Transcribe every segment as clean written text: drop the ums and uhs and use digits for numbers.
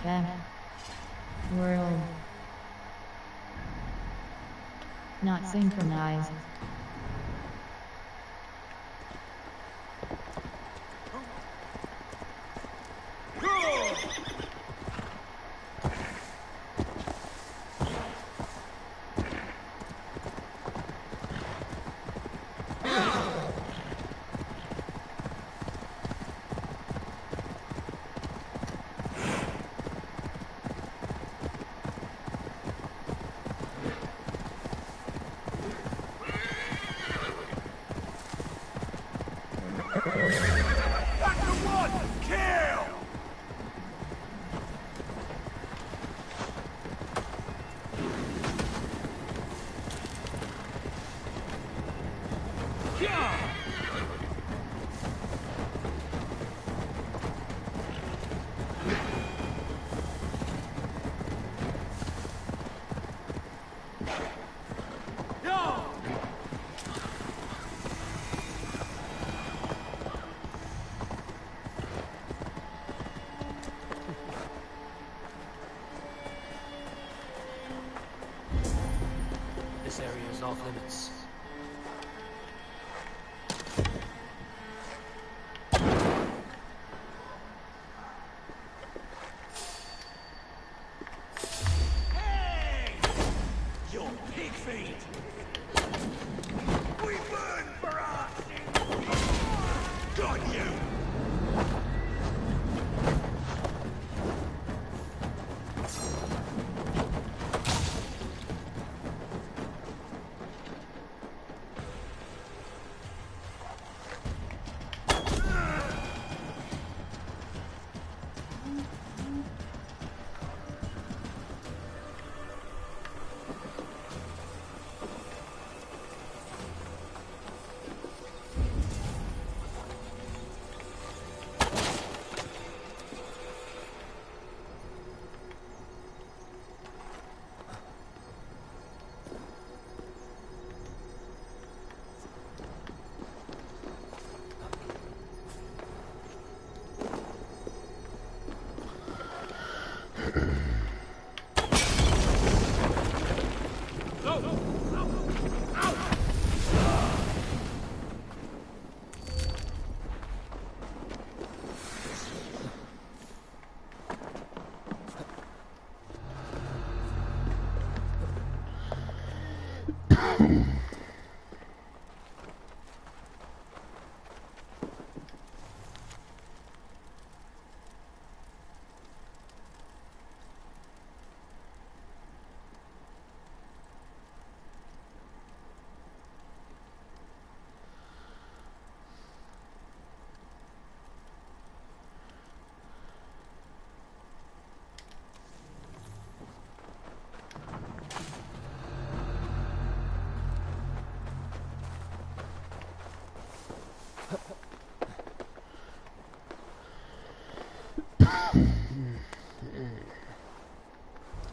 F. World. Not synchronized. This area is off limits. Hey! Your pig feet! We burn for us! Got you!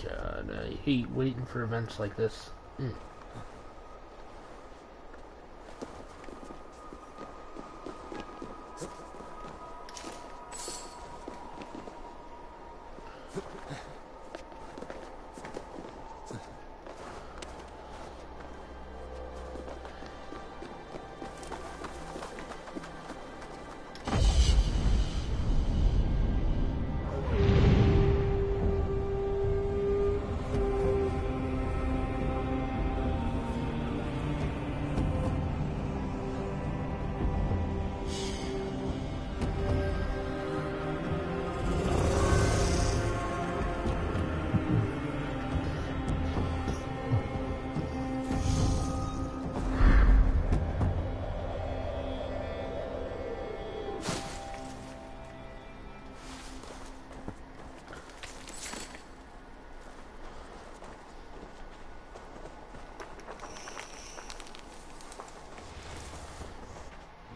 God, I hate waiting for events like this.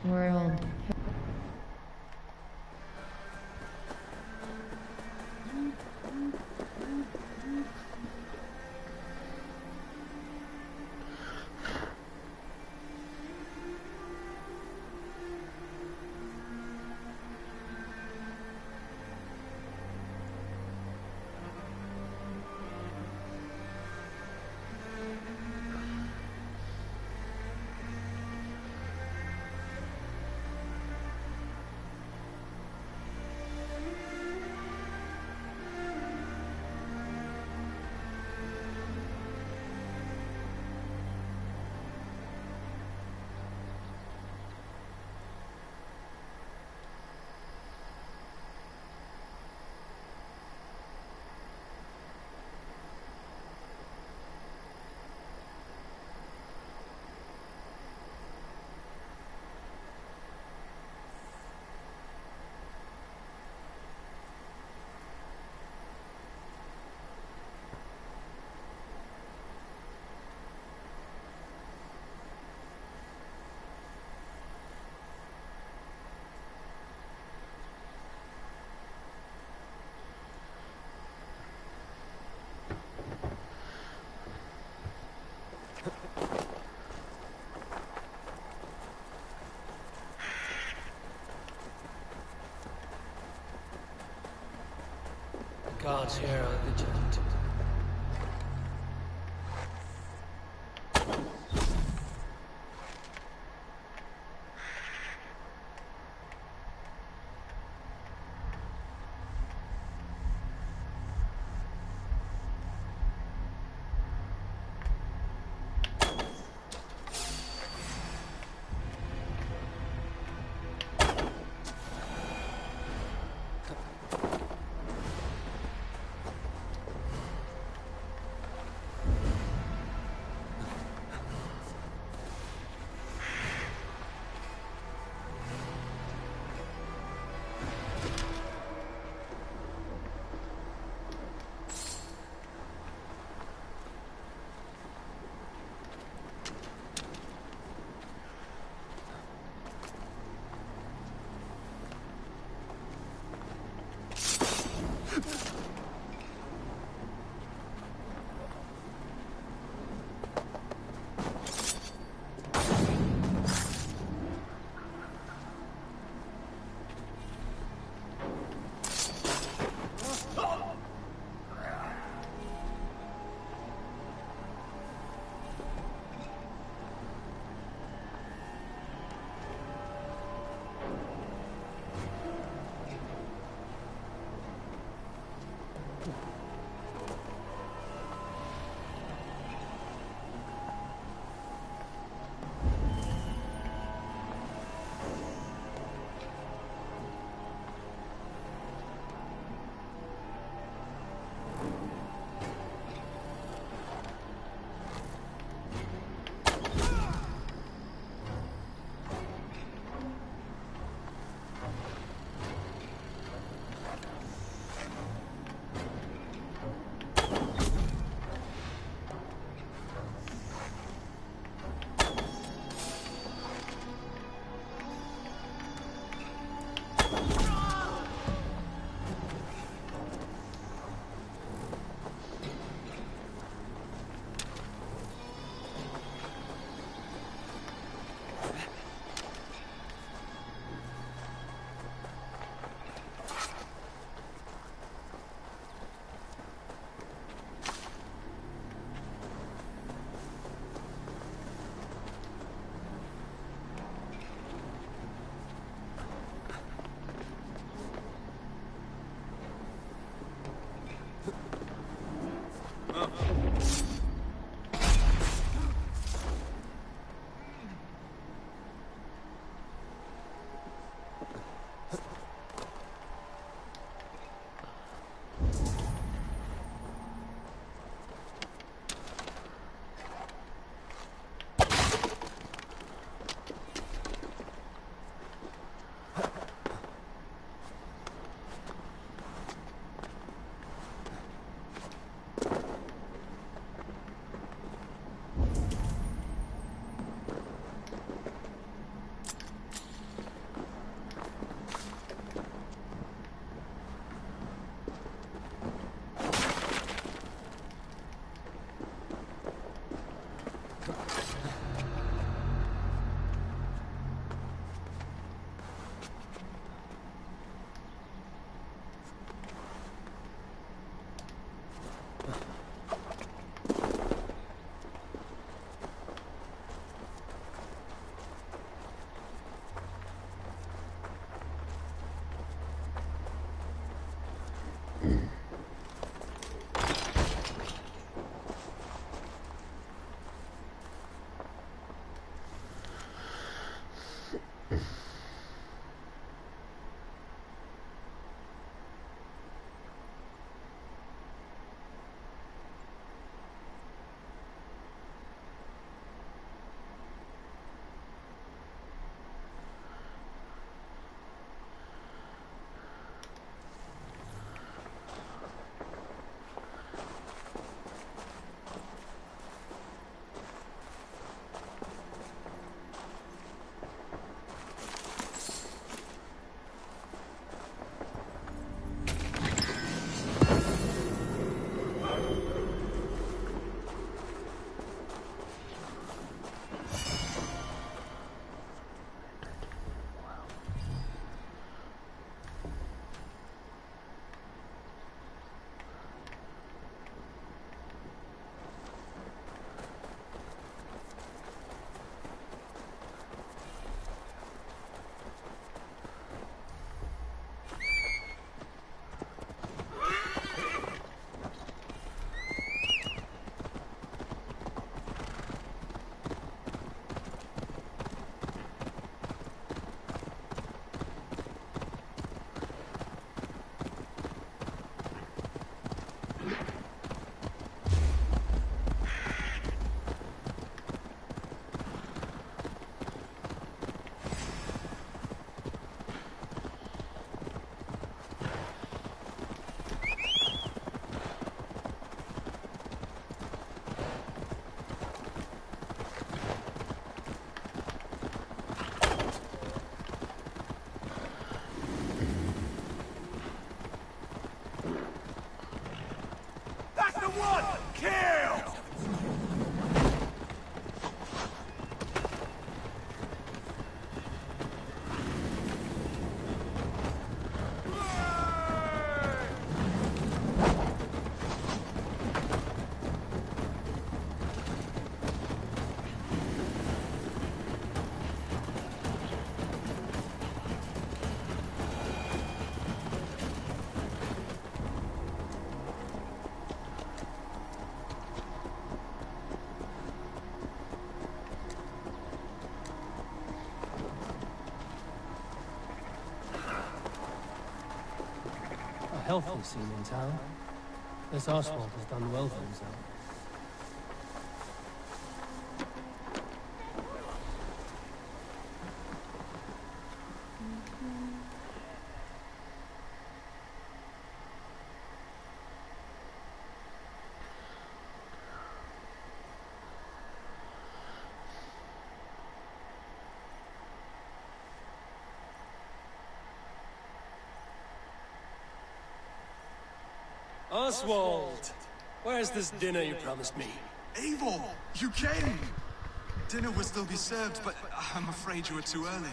World. Guards here are vigilant. health we've seen in town. This Oswald has done well for himself. Oswald! Where's this dinner you promised me? Eivor, you came! Dinner will still be served, but I'm afraid you were too early.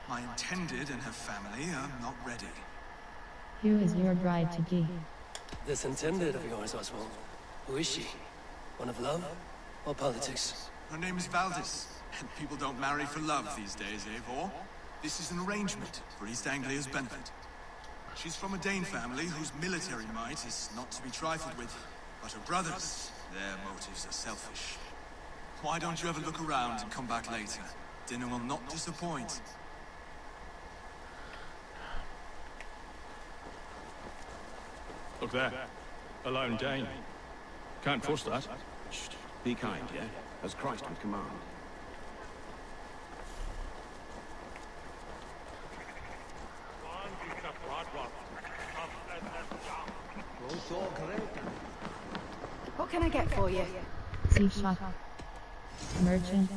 My intended and her family are not ready. Who is your bride to be? This intended of yours, Oswald. Who is she? One of love or politics? Her name is Valdis, and people don't marry for love these days, Eivor. This is an arrangement for East Anglia's benefit. She's from a Dane family whose military might is not to be trifled with. But her brothers, their motives are selfish. Why don't you have a look around and come back later? Dinner will not disappoint. Look there. A lone Dane. Can't force that. Shh. Be kind, yeah? As Christ would command. What can I get for you? Sea shop. Merchant.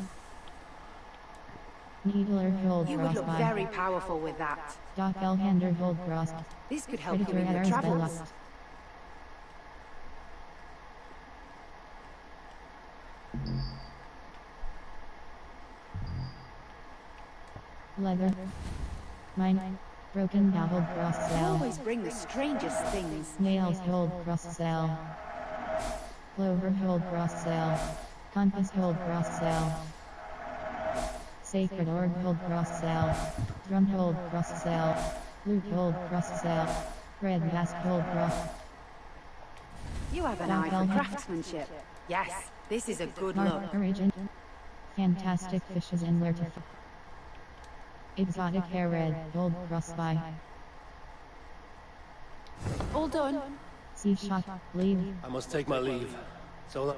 Needler hold You would look crossby. very powerful with that. Doc Elhander hold cross. This could help you Predator in your Arrows travels. Bella. Leather. Mine. Broken now hold cross You cell. always bring the strangest things. Nails hold cross cell. Clover hold cross cell. Compass hold cross cell. Sacred orb hold cross cell. Drum hold cross cell. Flute hold cross cell. Red mask hold cross. You have an eye for craftsmanship. Yes, this is a good look. Mark origin. Fantastic fishes and where to exotic hair red gold crossby. All done. Sea shot leave. I must take my leave. So long.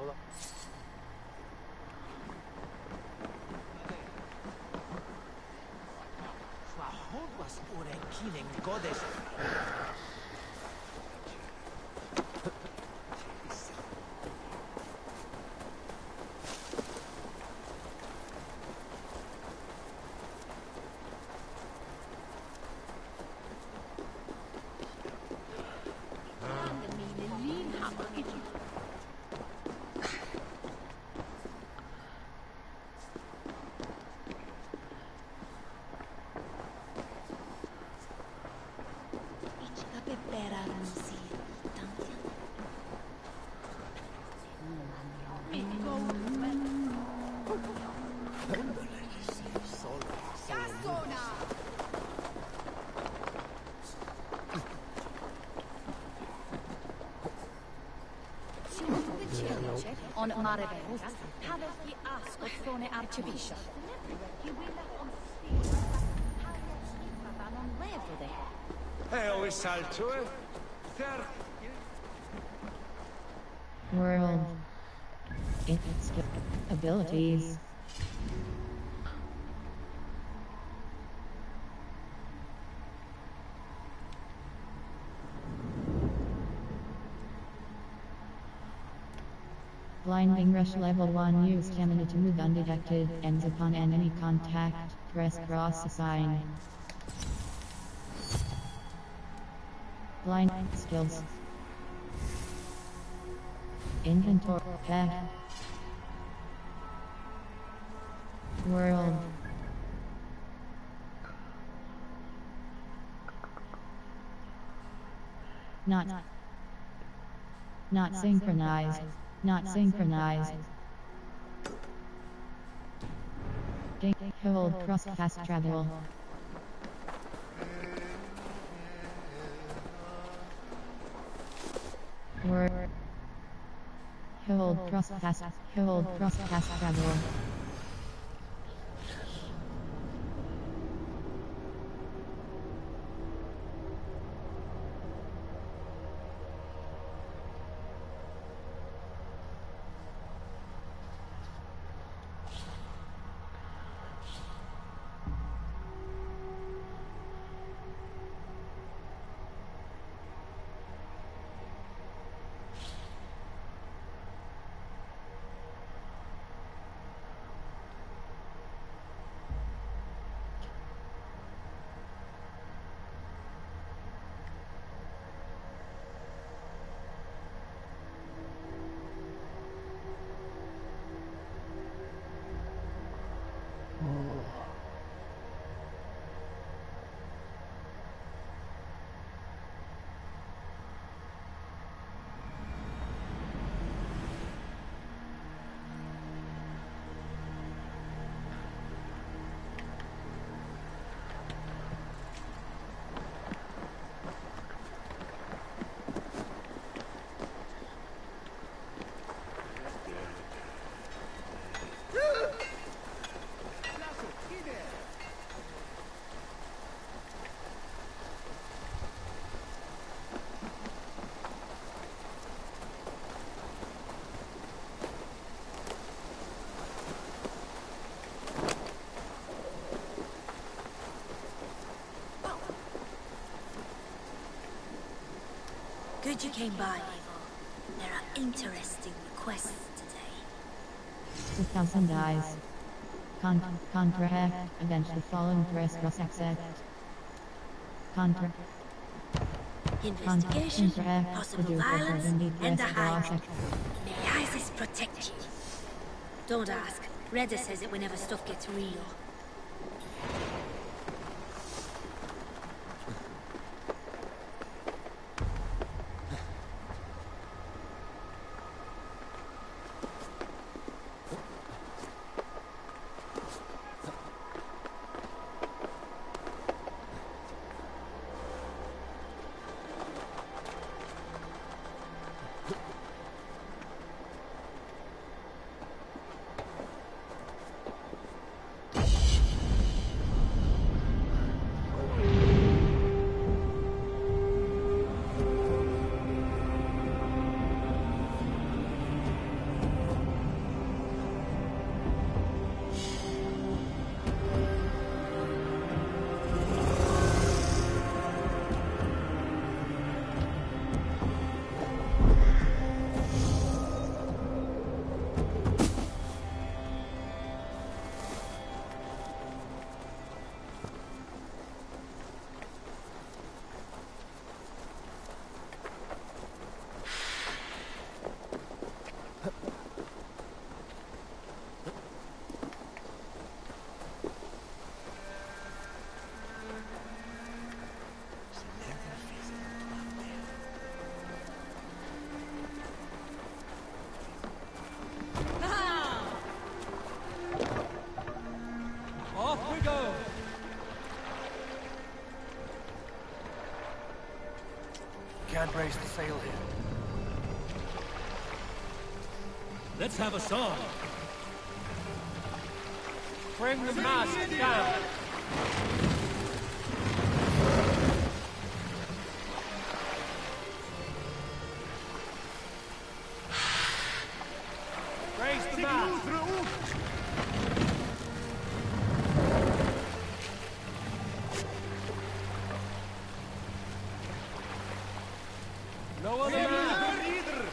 On Maribel, haveth ye asked what Thorne Archbishop? Hej, saltue. World. Its abilities. Blinding rush level 1 use stamina to move undetected, ends upon enemy contact, press cross assign. Blind skills. Inventory path. World. Not synchronized. Not synchronized. Hold cross fast travel. Word. Hold cross fast travel. Good you came by, Eivor. There are interesting requests today. 2,000 eyes. Contract. Avenge the fallen Threscross exec. Contract. Investigation, Contract. possible violence, and the High Court. May Isis protect you. Don't ask. Reda says it whenever stuff gets real. Can't raise the sail here. Let's have a song. Bring the mast down. Raise the mast. No other man either.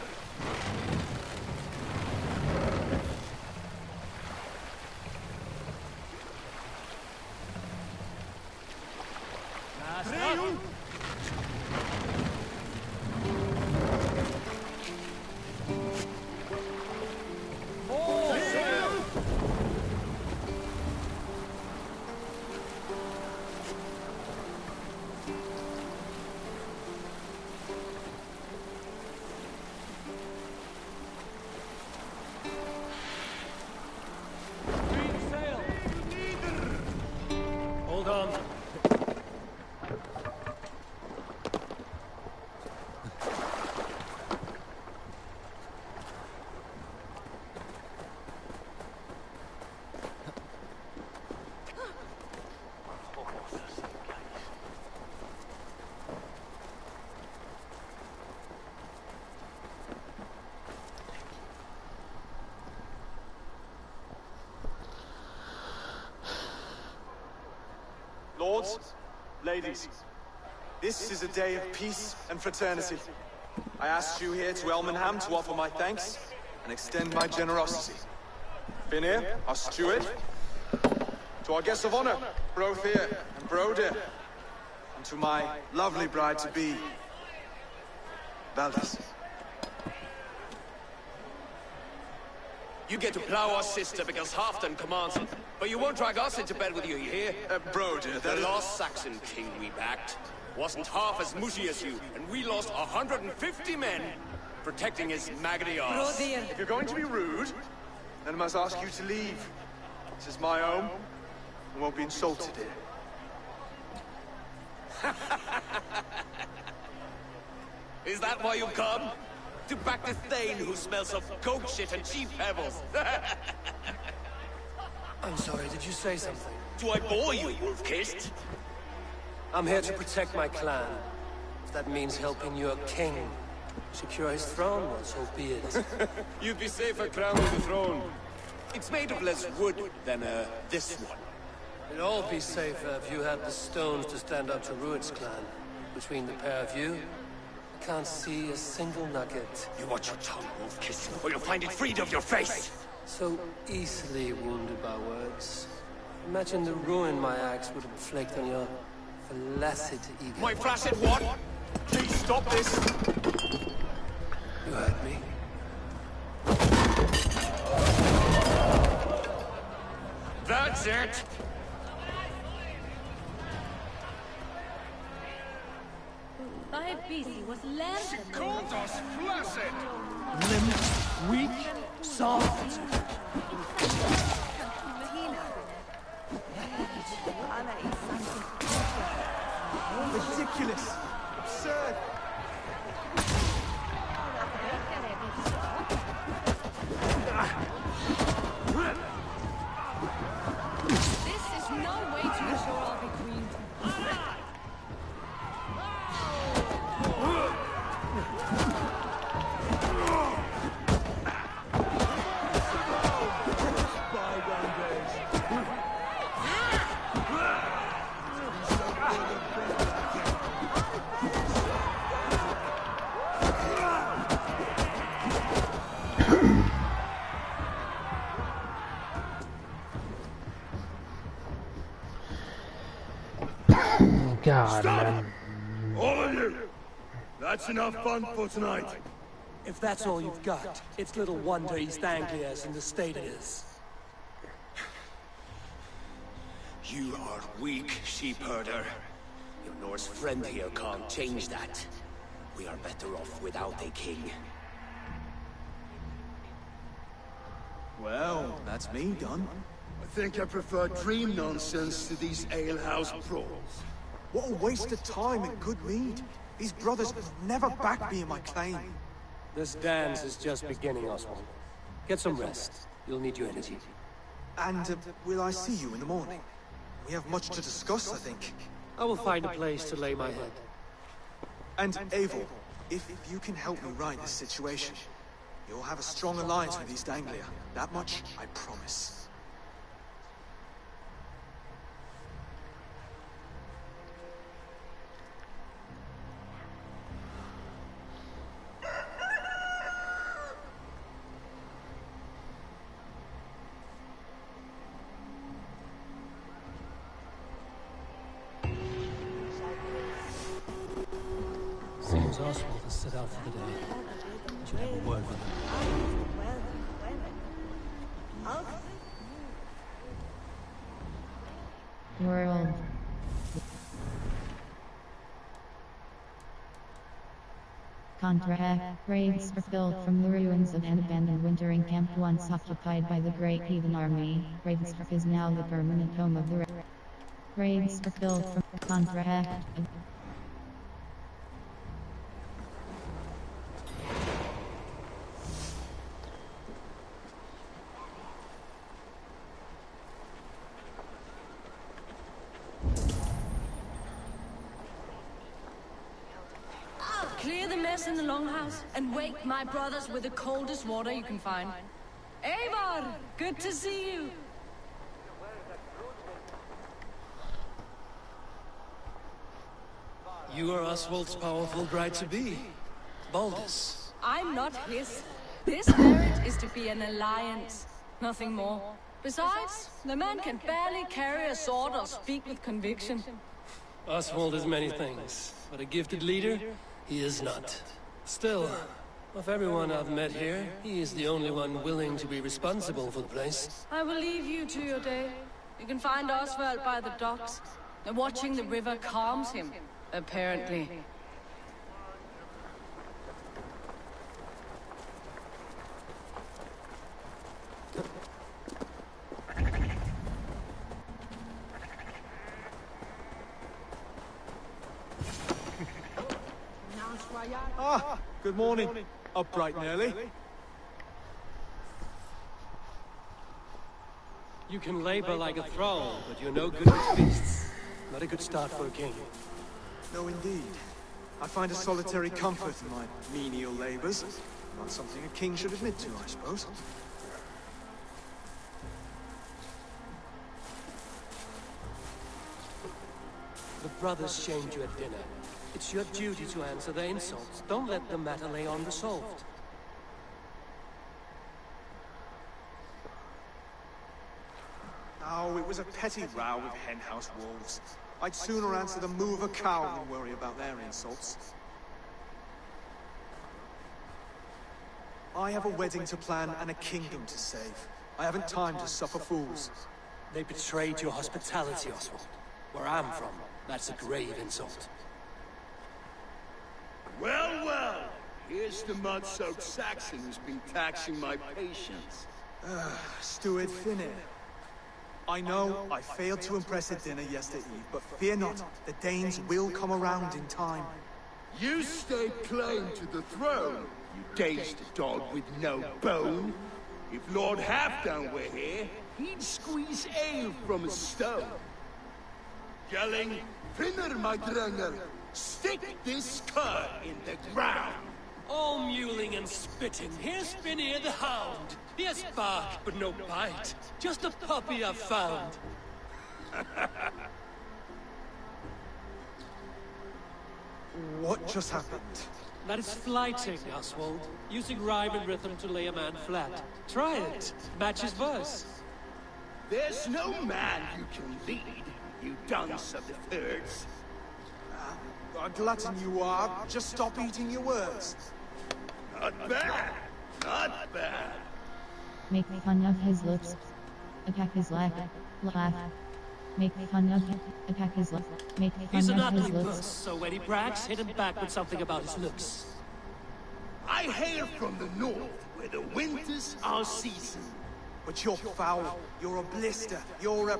Last up. Hold on. Lords, ladies, this is a day of peace and fraternity. I asked you here to Elmenham to offer my thanks and extend my generosity. Finir, our steward, to our guests of honor, Brothir and Brodir, and to my lovely bride-to-be, Valdis. You get to plow our sister because Halfdan commands it. But you won't drag us into bed with you, you hear? Brodir, The last Saxon king we backed wasn't half as mushy as you, and we lost 150 men protecting his maggoty arse. If you're going to be rude, then I must ask you to leave. This is my home. I won't be insulted here. Is that why you come? To back the Thane who smells of goat shit and cheap pebbles? I'm sorry, did you say something? Do I bore you, wolf-kissed? I'm here to protect my clan. If that means helping your king secure his throne, well, so be it. You'd be safer crowned with the throne. It's made of less wood than, this one. It'd all be safer if you had the stones to stand up to Rued's clan. Between the pair of you, Can't see a single nugget. You watch your tongue, wolf kiss, or you'll find it freed of your face! So easily wounded by words. Imagine the ruin my axe would inflict on your flaccid ego. My flaccid what? Please stop this! You heard me. That's it! Thy beastie was lambs. Called us flaccid! Limp, weak, soft. Ridiculous! Absurd! This is no way to ensure I'll be queen. God, Stop! man. All of you! That's enough fun for tonight. If that's all you've got, it's little wonder East Anglia's in the state it is. You are weak, sheep herder. Your Norse friend here can't change that. We are better off without a king. Well, that's me done. I think I prefer dream nonsense to these alehouse brawls. What a waste of time and good mead. These brothers will never back me in my claim. This dance is just beginning, Oswald. Get some rest. You'll need your energy. And will I see you in the morning? We have much to discuss, I think. I will find a place to lay my head. And Eivor, if you can help me right this situation, you'll have a strong alliance with East Anglia. That much, I promise. Seems Oswald has set out for the day. I should have a word with him. World. Contract. Raids were filled from the ruins of an abandoned wintering camp once occupied by the Great Heathen Army. Ravensthorpe is now the permanent home of the Raids were filled from contract. Clear the mess in the longhouse and wake my brothers with the coldest water you can find. Eivor, good to see you. You are Oswald's powerful bride-to-be, Baldus. I'm not his. This marriage is to be an alliance, nothing more. Besides, the man can barely carry a sword or speak with conviction. Oswald is many things, but a gifted leader, he is not. Still, of everyone I've met here, he is the only one willing to be responsible for the place. I will leave you to your day. You can find Oswald by the docks. Watching the river calms him, apparently. Ah, good morning. Up bright and early. You can labor like a thrall, but you're no good with beasts. Not a good start for a king. No, indeed. I find a solitary comfort in my menial labors. Not something a king should admit to, I suppose. The brothers shamed you at dinner. It's your duty to answer their insults. Don't let the matter lay unresolved. Oh, it was a petty row with henhouse wolves. I'd sooner answer the moo of a cow than worry about their insults. I have a wedding to plan and a kingdom to save. I haven't time to suffer fools. They betrayed your hospitality, Oswald. Where I'm from, that's a grave insult. Well, well, here's the mud-soaked Saxon who's been taxing my patience. Steward Finnear. I know I failed to impress at dinner yesterday, but fear not, the Danes will come around in time. You stake claim to the throne, you dazed dog with no bone. If Lord Halfdown were here, he'd squeeze ale from a stone. Yelling, Finnear, my drenger, stick this cur in the ground. All mewling and spitting. Here's Finnear the Hound. He has bark, but no bite. Just a puppy I've found. What just happened? That is flighting, Oswald. Using rhyme and rhythm to lay a man flat. Try it. Match his verse. There's no man you can lead, you dunce of the thirds. A glutton you are. Just stop eating your words. Not bad. Not bad. Make fun of his looks. Attack his laugh. Make fun of him. Attack his laugh. Make He's fun an of his ugly looks. puss, so when he brags, hit him back with something about his looks. I hail from the north, where the winters are season. But you're foul. You're a blister. You're a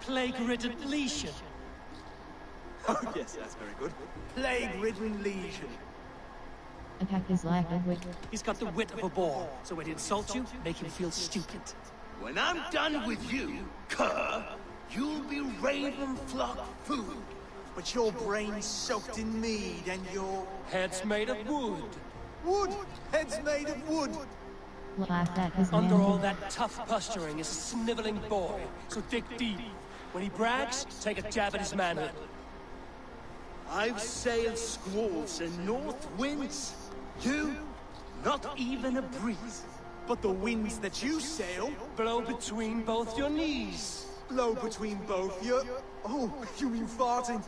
Plague-ridden lesion. Oh, yes, that's very good. Plague-ridden legion. Attack his lack of wit. He's got the wit of a boar, so when he insults you, make him feel stupid. When I'm done with you, cur, you'll be raven flock food. But your brain's soaked in mead and your... Head's made of wood. Wood! Head's made of wood! Laugh at his Under manhood. all that tough posturing is a sniveling boy, so dig deep. When he brags, take a jab at his manhood. I've sailed squalls and north winds. You, not even a breeze. But the winds that you sail Blow between both your knees. blow between both your... Oh, you mean farting?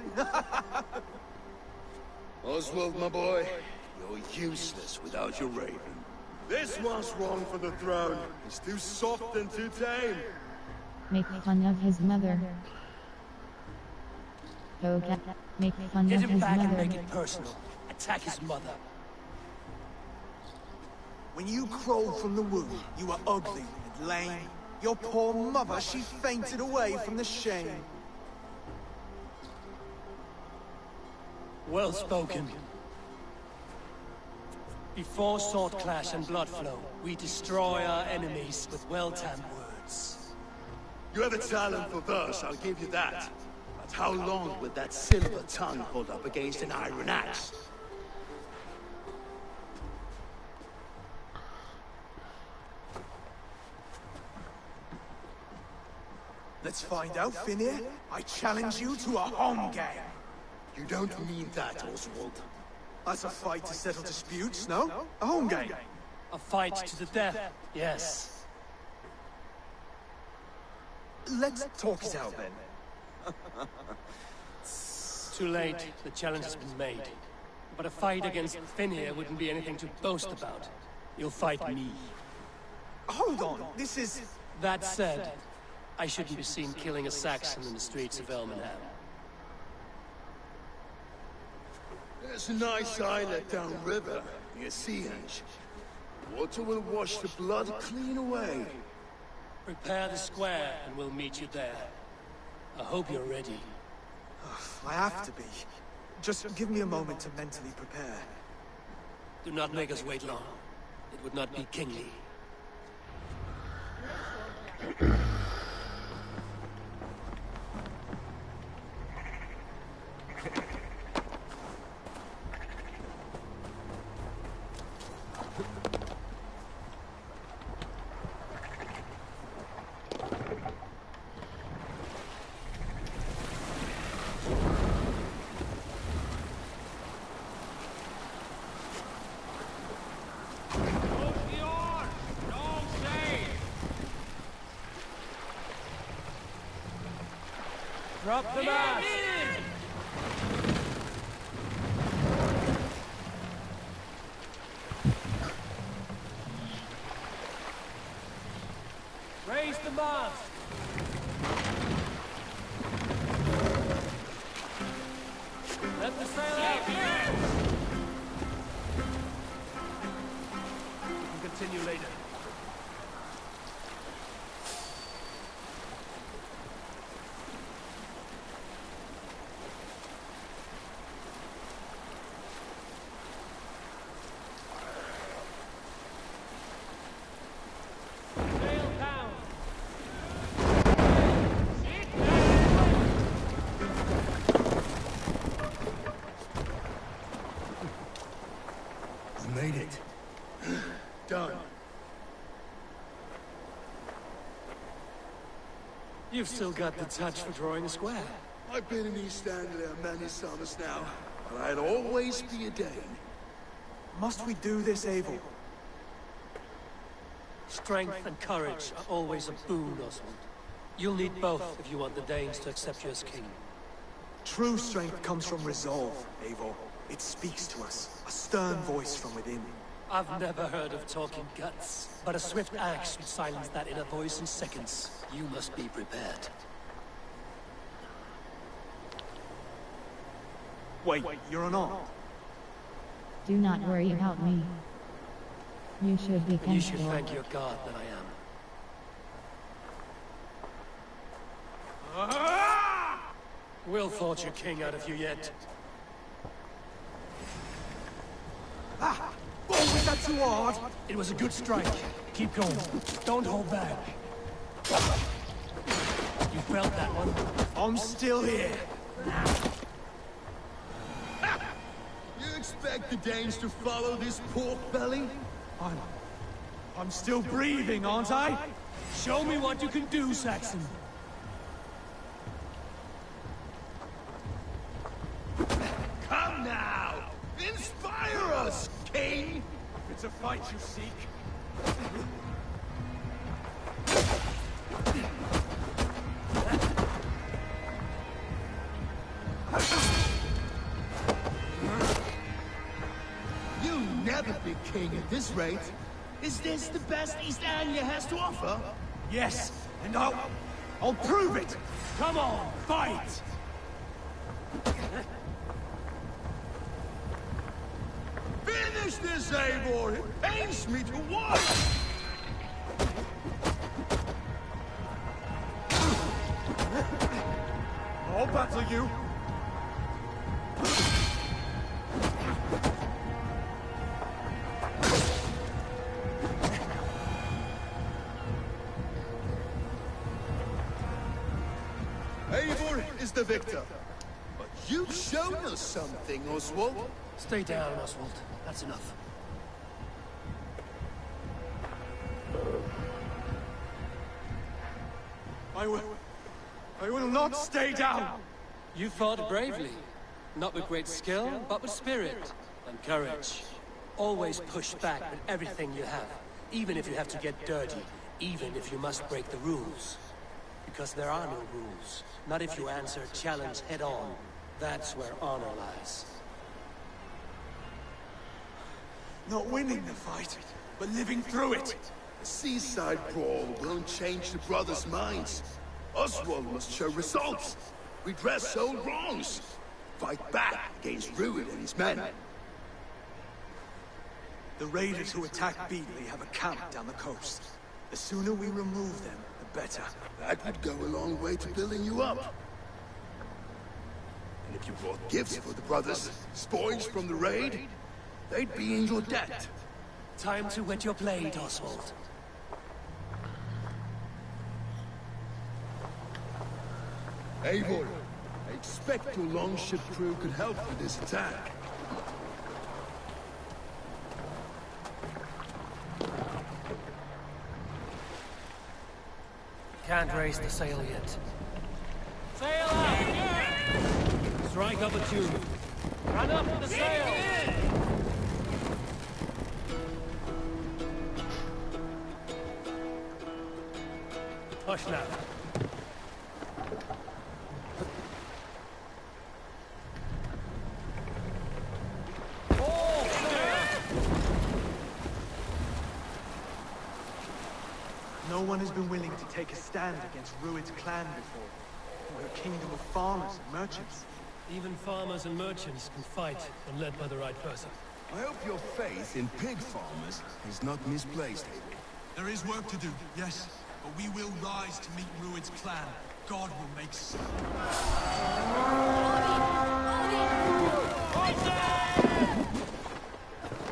Oswald, my boy, you're useless without your raven. This one's wrong for the throne. It's too soft and too tame. Make fun of his mother. Okay. Make fun Hit of him his back and mother. make it personal. Attack his mother. When you crawled from the womb, you were ugly and lame. Your poor mother, she fainted away from the shame. Well spoken. Before sword clash and blood flow, we destroy our enemies with well-timed words. You have a talent for verse, I'll give you that. But how long would that silver tongue hold up against an iron axe? Let's find out, Finnear. I challenge you to a home game. You don't mean that, Oswald. That's a fight to settle disputes, no? A home game. A fight to the death, yes. Let's talk it out then. Too late, the challenge has been made. But a fight against Finnear wouldn't be anything to boast about. You'll fight me. Hold on, this is... That said, I shouldn't be seen killing a Saxon in the streets of Elmenham. There's a nice islet downriver, near Seahenge. Water will wash the blood clean away. Prepare the square, and we'll meet you there. I hope you're ready. I have to be. Just give me a moment to mentally prepare. Do not make us wait long. It would not be kingly. Drop the mast! Raise the mast! Let the sail out! We can continue later. Made it. Done. You've still got the touch for drawing a square. I've been in East Anglia many summers now, but I'd always be a Dane. Must we do this, Eivor? Strength and courage are always a boon, Oswald. You'll need both if you want the Danes to accept you as king. True strength comes from resolve, Eivor. It speaks to us, a stern voice from within. I've never heard of talking guts, but a swift axe would silence that inner voice in seconds. You must be prepared. Wait, you're unarmed? Do not worry about me. You should be You should comfortable. thank your god that I am. We'll forge your king out of you yet. Ah! Oh, was that too hard? It was a good strike. Keep going. Don't hold back. You felt that one? I'm still here. You expect the Danes to follow this pork belly? I'm still breathing, aren't I? Show me what you can do, Saxon. Come now! Inspire us, King! It's a fight you seek. You'll never be king at this rate. Is this the best East Anglia has to offer? Yes, and I'll prove it! Come on, fight! Finish this, Eivor! It pains me to watch! I'll battle you! Eivor is the victor. But you've shown us something, Oswald. Stay down, Oswald. That's enough. I will not stay down! You fought bravely. Not with great skill, but with spirit and courage. Always push back with everything you have. Even if you have to get dirty. Even if you must break the rules. Because there are no rules. Not if you answer a challenge head on. That's where honor lies. Not winning the fight, but living through it. A seaside brawl won't change the brothers' minds. Oswald must show results. Redress old wrongs. Fight back against Ruin and his men. The raiders who attacked Beatley have a camp down the coast. The sooner we remove them, the better. That would go a long way to building you up. And if you brought gifts for the brothers, spoils from the raid, they'd be in your debt. Time to wet your blade, Oswald. Eivor, I expect your longship crew could help with this attack. Can't raise the sail yet. Sail out! Strike up a tune. Run up the sail! Push now. take a stand against Rued's clan before. We're a kingdom of farmers and merchants. Even farmers and merchants can fight when led by the right person. I hope your faith in pig farmers is not misplaced, Abel. There is work to do, yes. But we will rise to meet Rued's clan. God will make certain.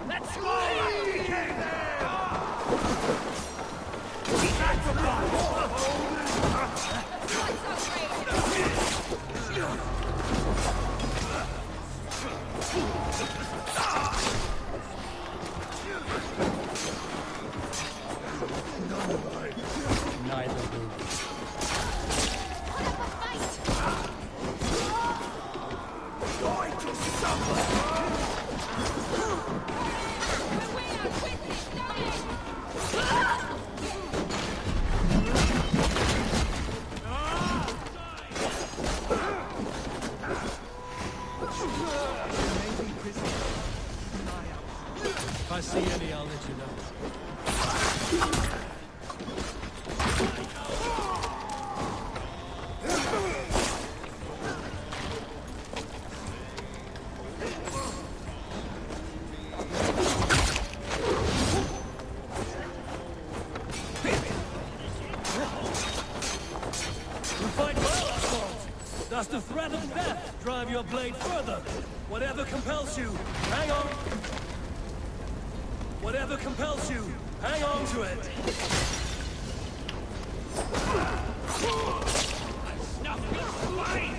Let's go! Neither will. If I see any, I'll let you know. Does the threat of death drive your blade further? Whatever compels you, hang on. Whatever compels you, hang on to it. Snuff your spine!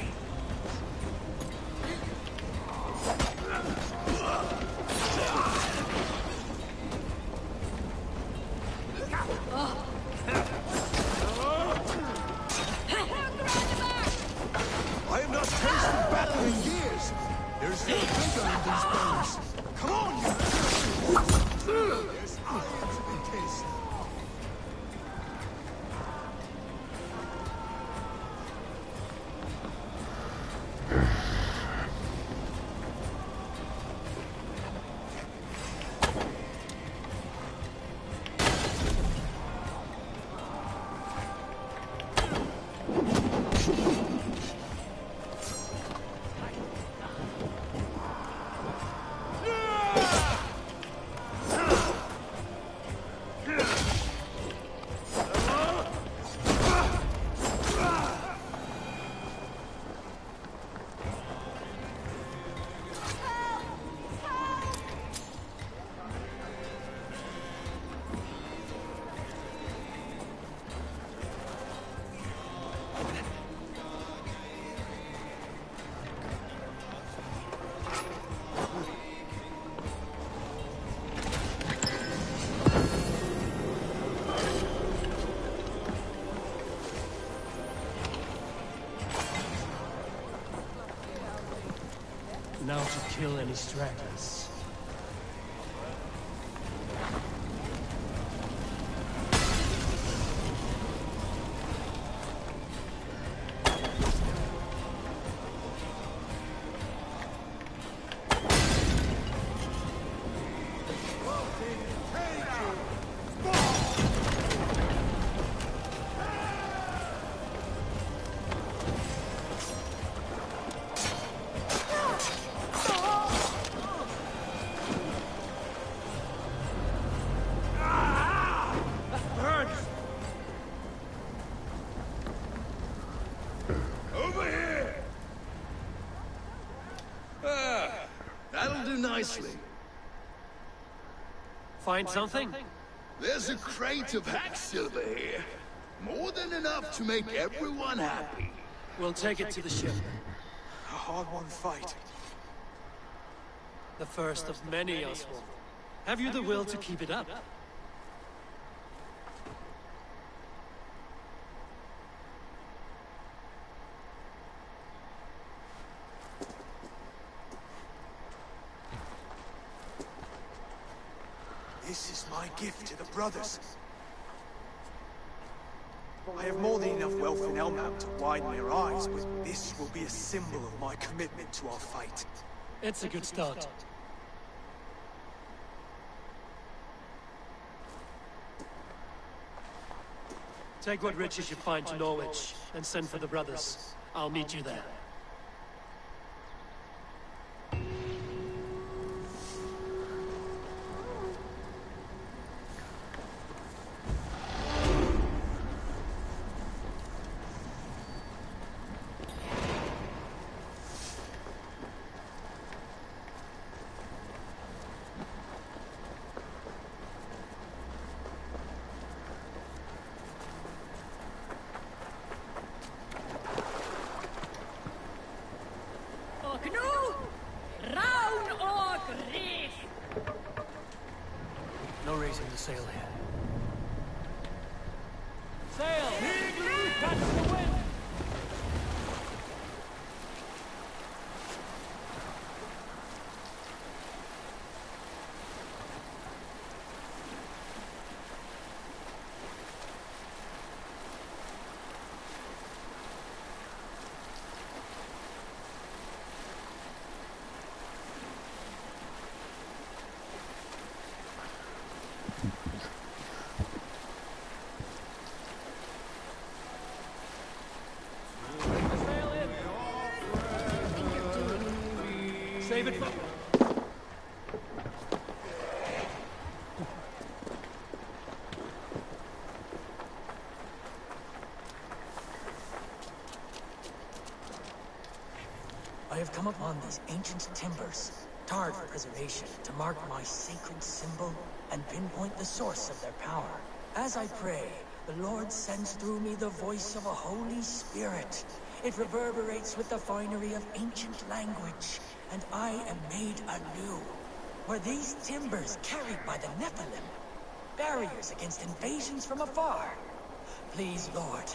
I have not tasted battle in years. There's still vigor in these bones. Come on, you! There's iron to be tasted. Now to kill any stragglers. Over here! That'll do nicely. Find something? There's a crate of hack silver here. More than enough to make everyone happy. We'll take it to the ship. A hard-won fight. The first of many, Oswald. Have you the will to keep it up? This is my gift to the brothers. I have more than enough wealth in Elmham to widen their eyes, but this will be a symbol of my commitment to our fight. It's a good start. Take what riches you find to Norwich, and send for the brothers. I'll meet you there. No raising the sail here. Sail! Catch the wind! Save it for... I have come upon these ancient timbers, tarred for preservation, to mark my sacred symbol and pinpoint the source of their power. As I pray, the Lord sends through me the voice of a Holy Spirit. It reverberates with the finery of ancient language, and I am made anew. Were these timbers carried by the Nephilim? Barriers against invasions from afar? Please, Lord,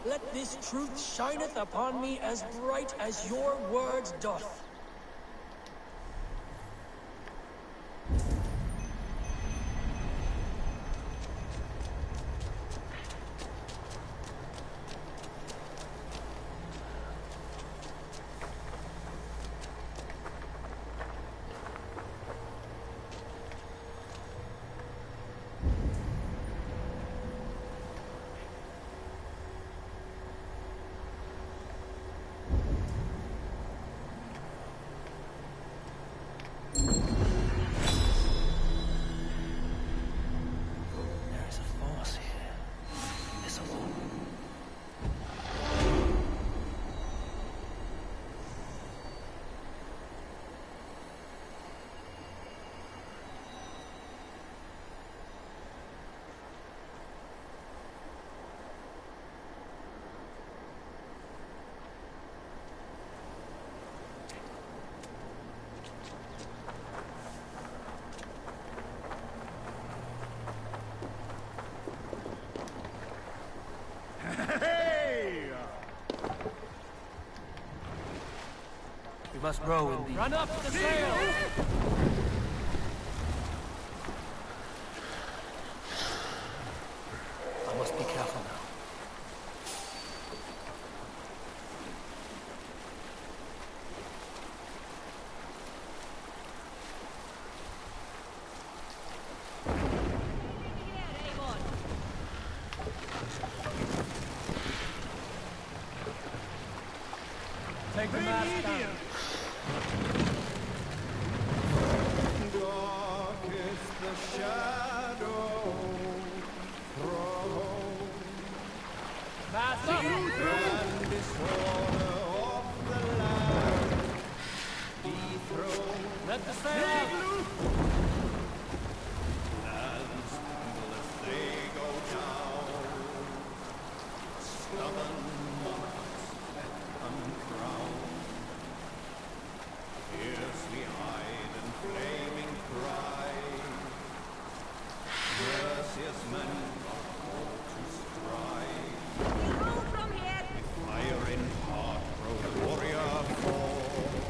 let this truth shineth upon me as bright as your words doth. We must row in the... Run up the sail! I must be careful now. Take the mast down. Dark is the shadow thrown. Mast up! And disorder of the land dethroned. Let the sail out! Lands tremble as they go down. Stubborn monarchs uncrowned. Fiercely eyed and flaming cry. Mercious men are called to strive. You move from here! With fire in heart rode a warrior forth.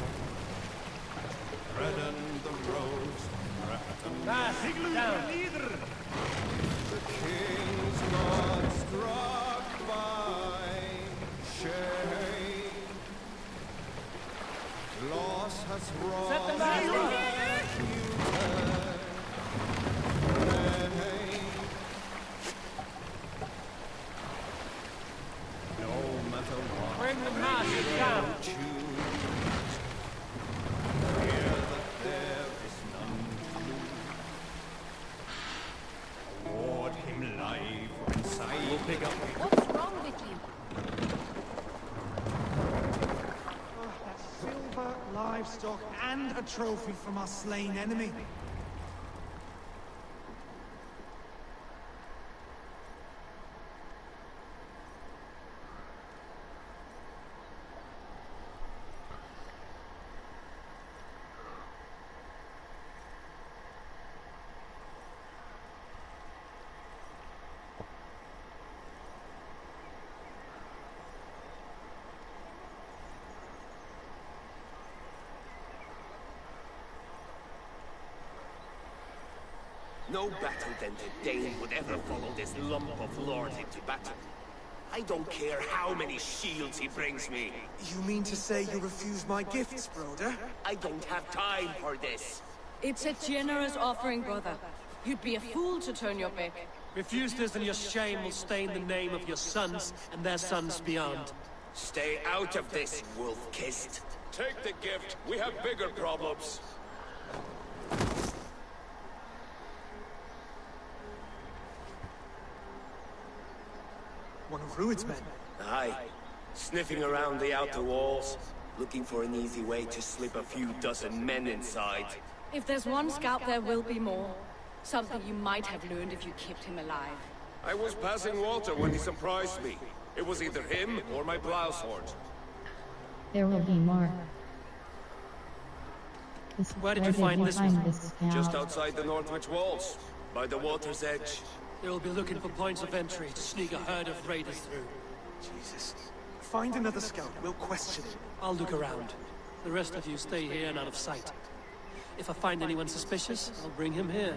Threading the roads, crept and Mast down! the king's god struck by shame. Loss has wrought Set the mast up! bring the masses down. Award him life inside. We'll pick up. What's wrong with you? Silver, livestock, and a trophy from our slain enemy. No better than the Dane would ever follow this lump of lord into battle. I don't care how many shields he brings me. You mean to say you refuse my gifts, Broder? I don't have time for this. It's a generous offering, brother. You'd be a fool to turn your back. Refuse this and your shame will stain the name of your sons and their sons beyond. Stay out of this, wolf-kissed. Take the gift. We have bigger problems. One of Rued's men. Aye. Sniffing around the outer walls, looking for an easy way to slip a few dozen men inside. If there's one scout, there will be more. Something you might have learned if you kept him alive. I was passing water when he surprised me. It was either him or my plow sword. There will be more. Where did you find this one? Just outside the Northwich walls, by the water's edge. They will be looking for points of entry to sneak a herd of raiders through. Jesus. Find another scout. We'll question him. I'll look around. The rest of you stay here and out of sight. If I find anyone suspicious, I'll bring him here.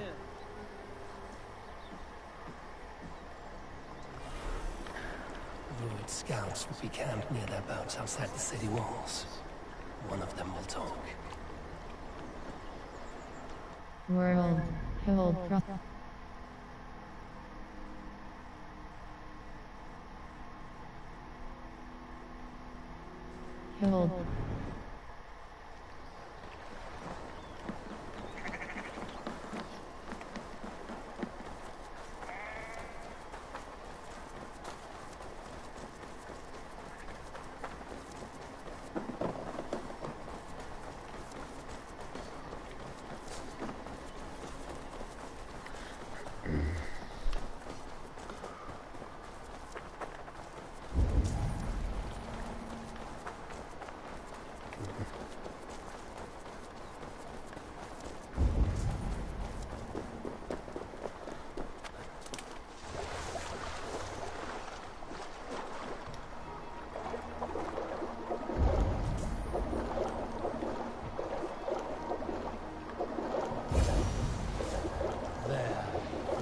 Druid scouts will be camped near their boats outside the city walls. One of them will talk. World, hold cross. Hold.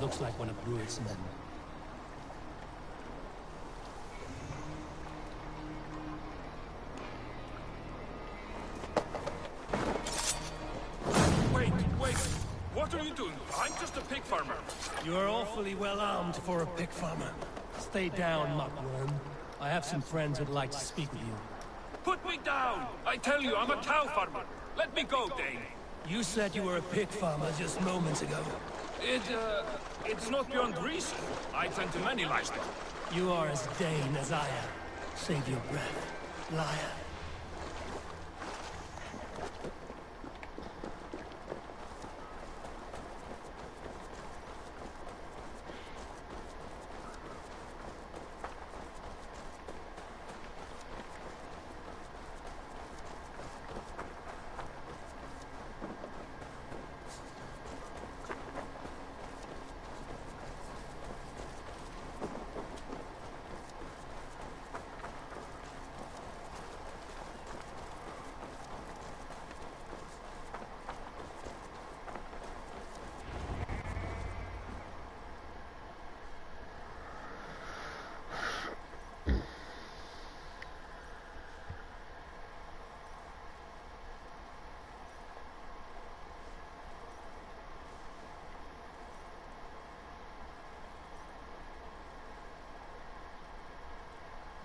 Looks like one of Rued's men. Wait! What are you doing? I'm just a pig farmer. You are awfully well armed for a pig farmer. Stay down, muckworm. I have some friends who'd like to speak with you. Put me down! I tell you, I'm a cow farmer. Let me go, Dane. You said you were a pig farmer just moments ago. It's not beyond reason. I tend to many livestock. You are as Dane as I am. Save your breath, liar.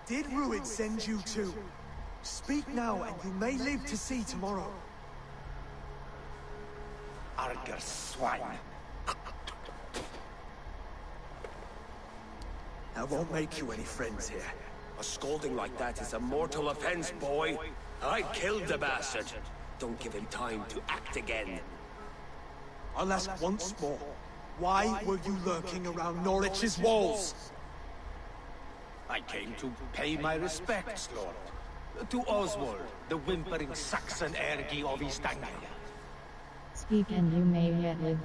Did Ruin send you too? Speak now, and you may live to see tomorrow. Arger swine. I won't make you any friends here. A scolding like that is a mortal offense, boy. I killed the bastard. Don't give him time to act again. I'll ask once more. Why were you lurking around Norwich's walls? I came to pay my respects, Lord. To Oswald, the whimpering Saxon ergi of East Anglia. Speak and you may yet live.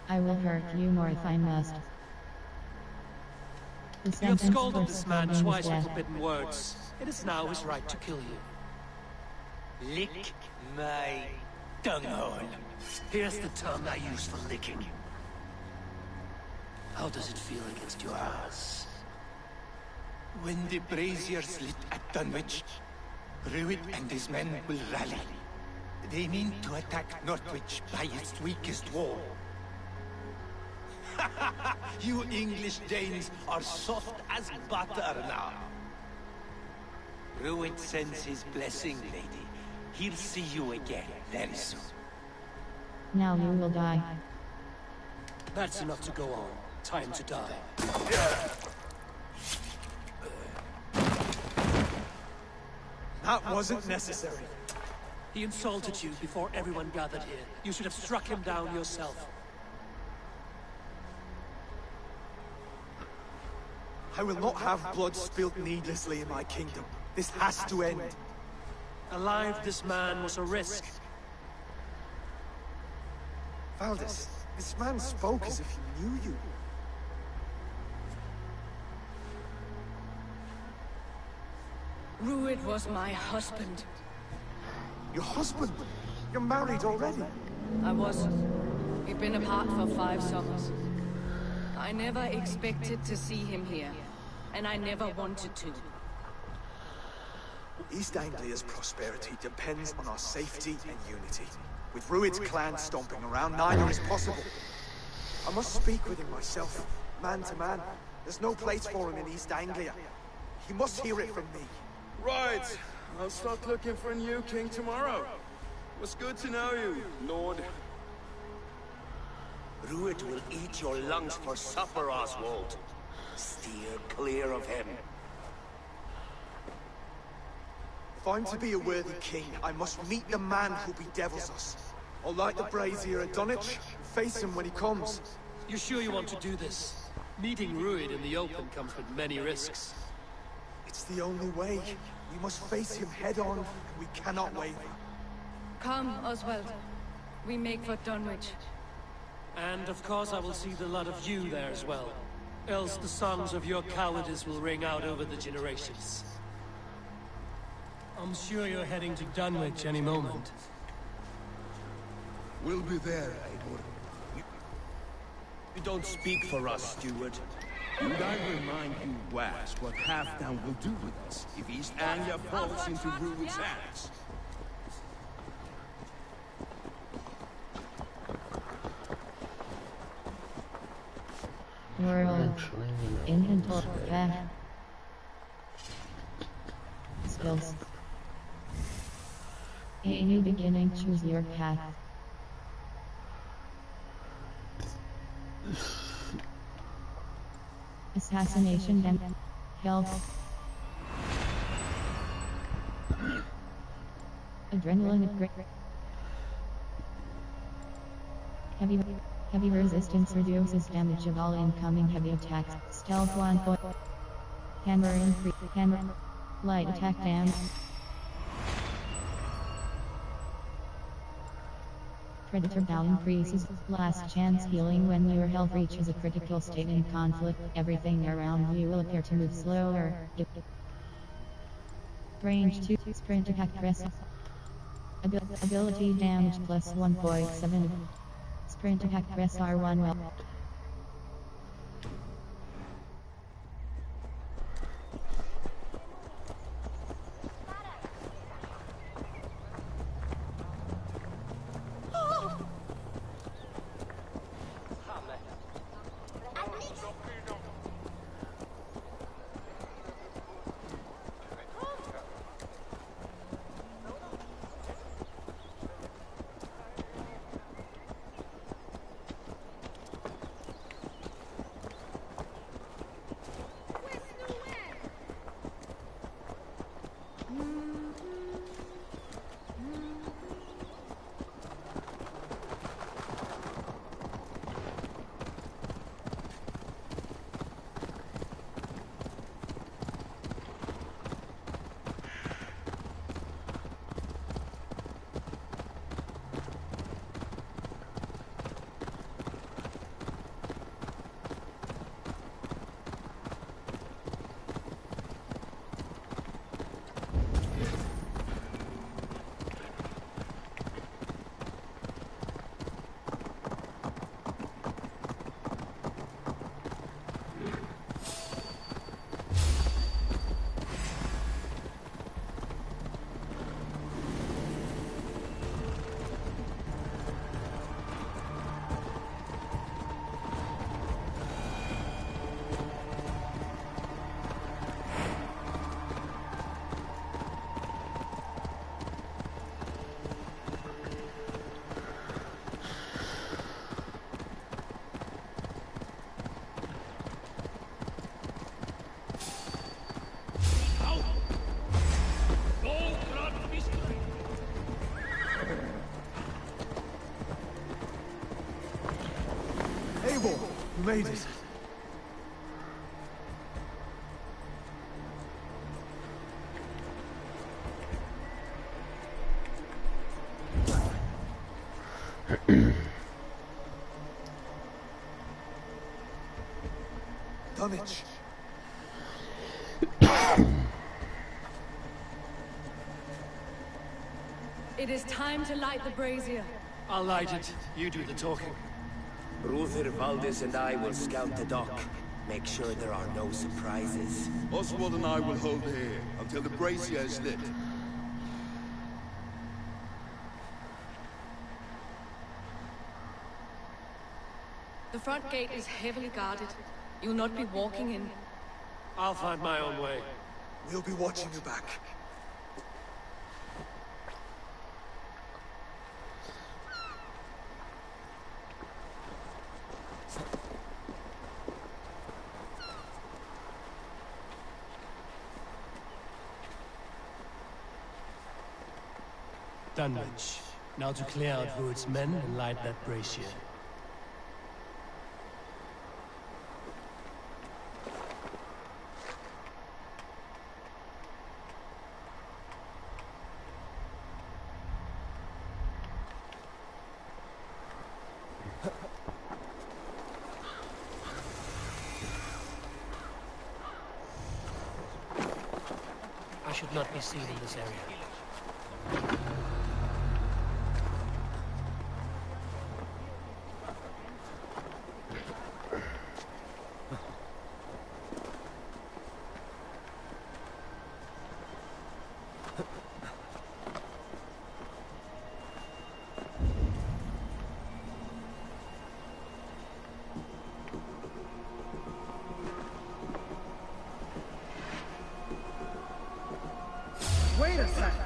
I will hurt you more if I must. You have scolded this man twice with forbidden words. It is now his right to kill you. Lick my dunghole. Here's the tongue I use for licking. How does it feel against your ass? When the braziers lit at Dunwich, Ruin and his men will rally. They mean to attack Norwich by its weakest wall. You English Danes are soft as butter now. Ruin sends his blessing, lady. He'll see you again very soon. Now you will die. That's enough to go on. Time to die. That wasn't necessary. He insulted you before everyone gathered here. You should have struck him down yourself. I will not have blood spilt needlessly in my kingdom. This has to end. Alive, this man was a risk. Valdis, this man spoke as if he knew you. Ruid was my husband. Your husband? You're married already? I was. We've been apart for 5 summers. I never expected to see him here, and I never wanted to. East Anglia's prosperity depends on our safety and unity. With Ruid's clan stomping around, neither is possible. I must speak with him myself, man to man. There's no place for him in East Anglia. He must hear it from me. Right. I'll start looking for a new king tomorrow. It was good to know you, Lord. Ruid will eat your lungs for supper, Oswald. Steer clear of him. If I'm to be a worthy king, I must meet the man who bedevils us. I'll light the brazier at Dunwich and face him when he comes. You sure you want to do this? Meeting Ruid in the open comes with many risks. It's the only way. We must face him head on, and we cannot waver. Come, Oswald. We make for Dunwich. And of course I will see the lot of you there as well. Else the songs of your cowardice will ring out over the generations. I'm sure you're heading to Dunwich any moment. We'll be there, Eivor. You don't speak for us, steward. Would I remind you, Wax, what Halfdown will do with us if East Anglia falls into Ruid's hands? World. Inventory. Path. Skills. A new beginning. Choose your path. Assassination and health. Adrenaline upgrade. Heavy resistance reduces damage of all incoming heavy attacks. Stealth 1 point. Hammer increase. Hammer. Light attack damage. Predator down increases. Last chance healing when your health reaches a critical state in conflict. Everything around you will appear to move slower. Range 2. Sprint attack press. Ability damage plus 1.7. Sprint attack press R1 well. made it. Dunnage. It is time to light the brazier. I'll light it. You do the talking. Ruther, Valdez, and I will scout the dock. Make sure there are no surprises. Oswald and I will hold here until the brazier is lit. The front gate is heavily guarded. You'll not be walking in. I'll find my own way. We'll be watching you back. Dunwich. Now to clear out Rued's men and light that brazier. I should not be seen in this area. Wait a second.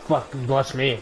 Fuck, bless me.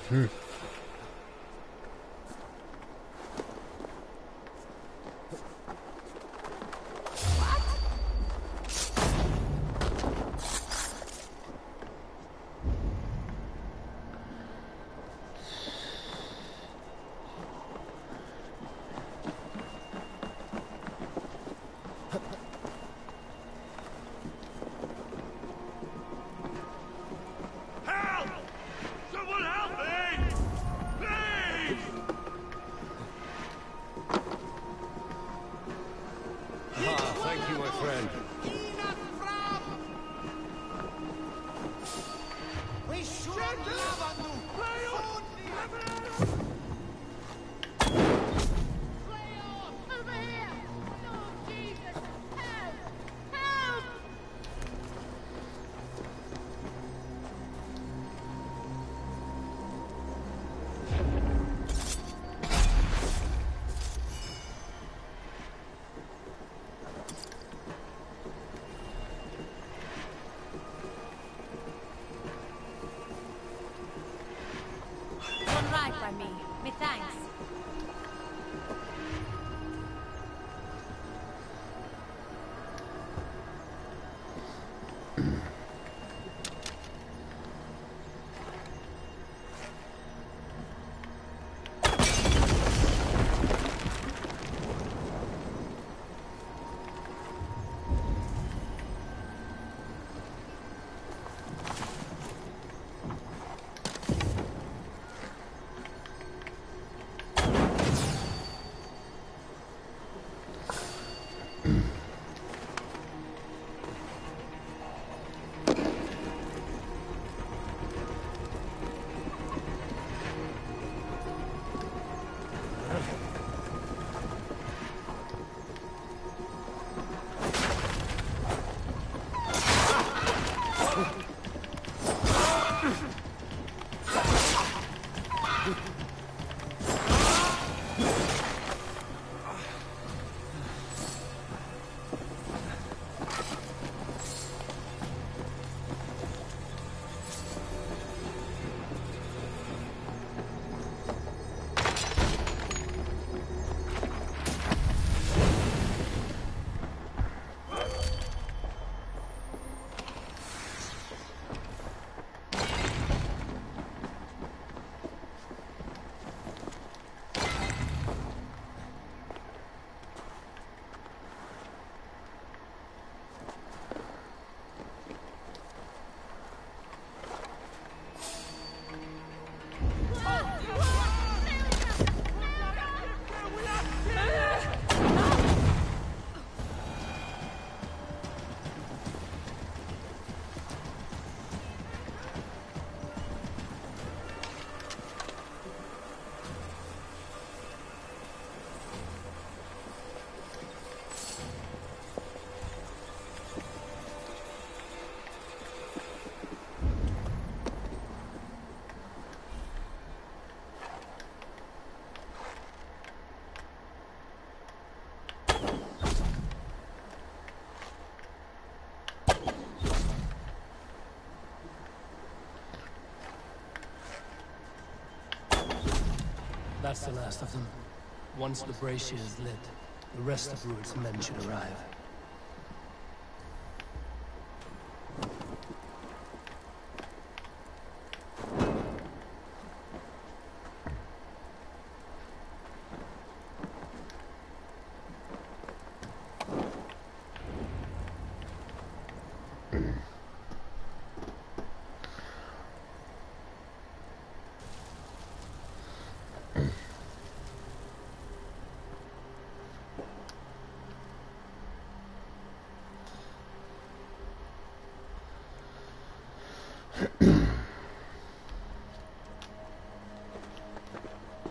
That's the last of them. Once the brazier is lit, the rest of Rued's men should arrive.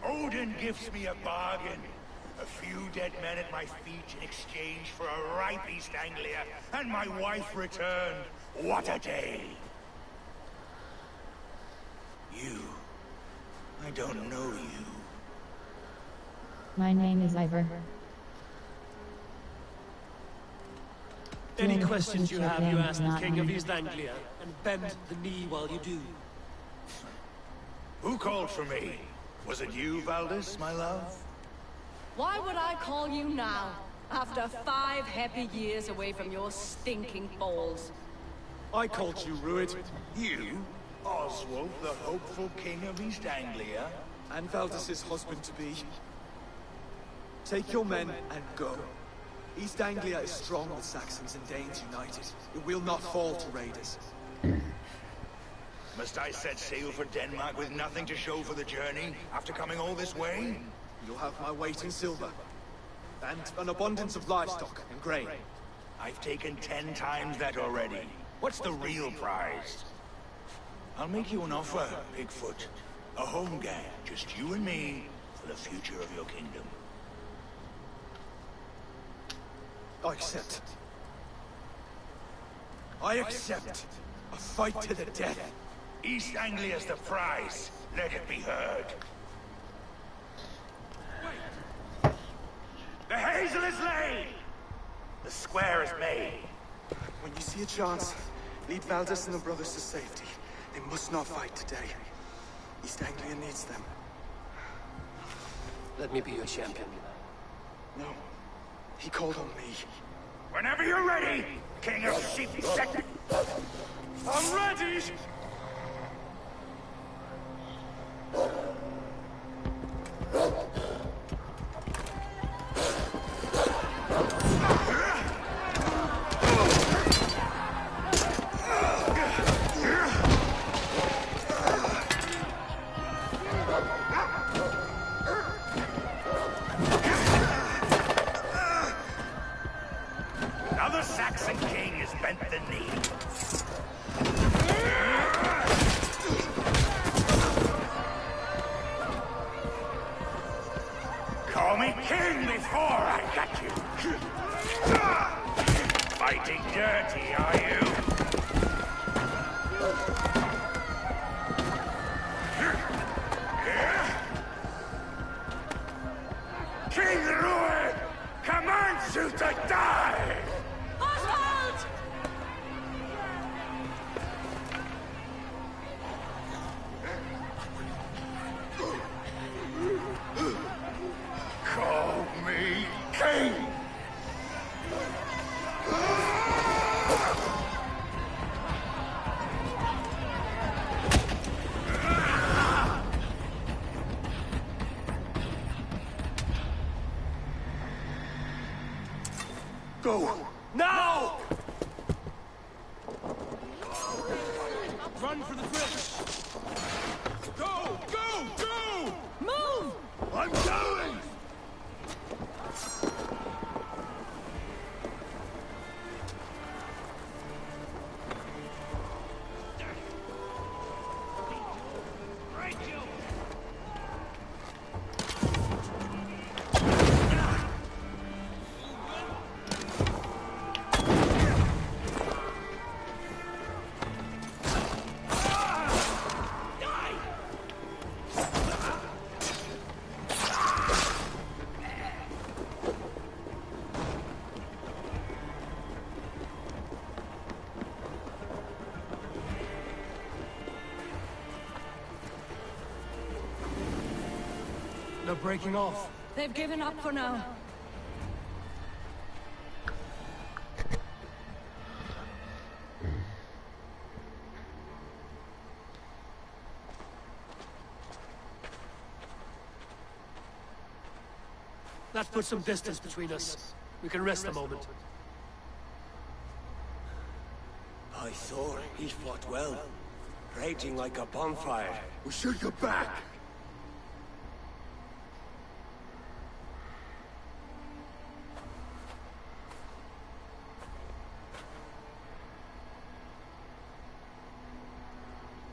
Odin gives me a bargain. A few dead men at my feet in exchange for a ripe East Anglia, and my wife returned. What a day! You. I don't know you. My name is Ivor. Any questions you have, you ask the King of East Anglia, and bend the knee while you do. Who called for me? Was it you, Valdis, my love? Why would I call you now, after 5 happy years away from your stinking balls? I called you, Rued. You? Oswald, the hopeful king of East Anglia? And Valdis's husband-to-be. Take your men and go. East Anglia is strong with Saxons and Danes united. It will not fall to raiders. Must I set sail for Denmark with nothing to show for the journey, after coming all this way? You'll have my weight in silver. And an abundance of livestock and grain. I've taken 10 times that already. What's the real prize? I'll make you an offer, Bigfoot. A home gang, just you and me, for the future of your kingdom. I accept. I accept. A fight to the death. East Anglia's the prize. Let it be heard. Wait. The hazel is laid! The square is made. When you see a chance, lead Valdis and the brothers to safety. They must not fight today. East Anglia needs them. Let me be your champion. No. He called on me. Whenever you're ready, King of Sheep. I'm ready! Now the Saxon king has bent the knee. Call me king before I got you. Fighting dirty, are you? King Rued commands you to die! Oswald! Call me king! Go! Now! Run for the bridge! Go! Go! Go! Move! I'm going! breaking off. They've given up for now. Let's put some distance between us. We can rest a moment. By Thor, he fought well. Raging like a bonfire. We should go back.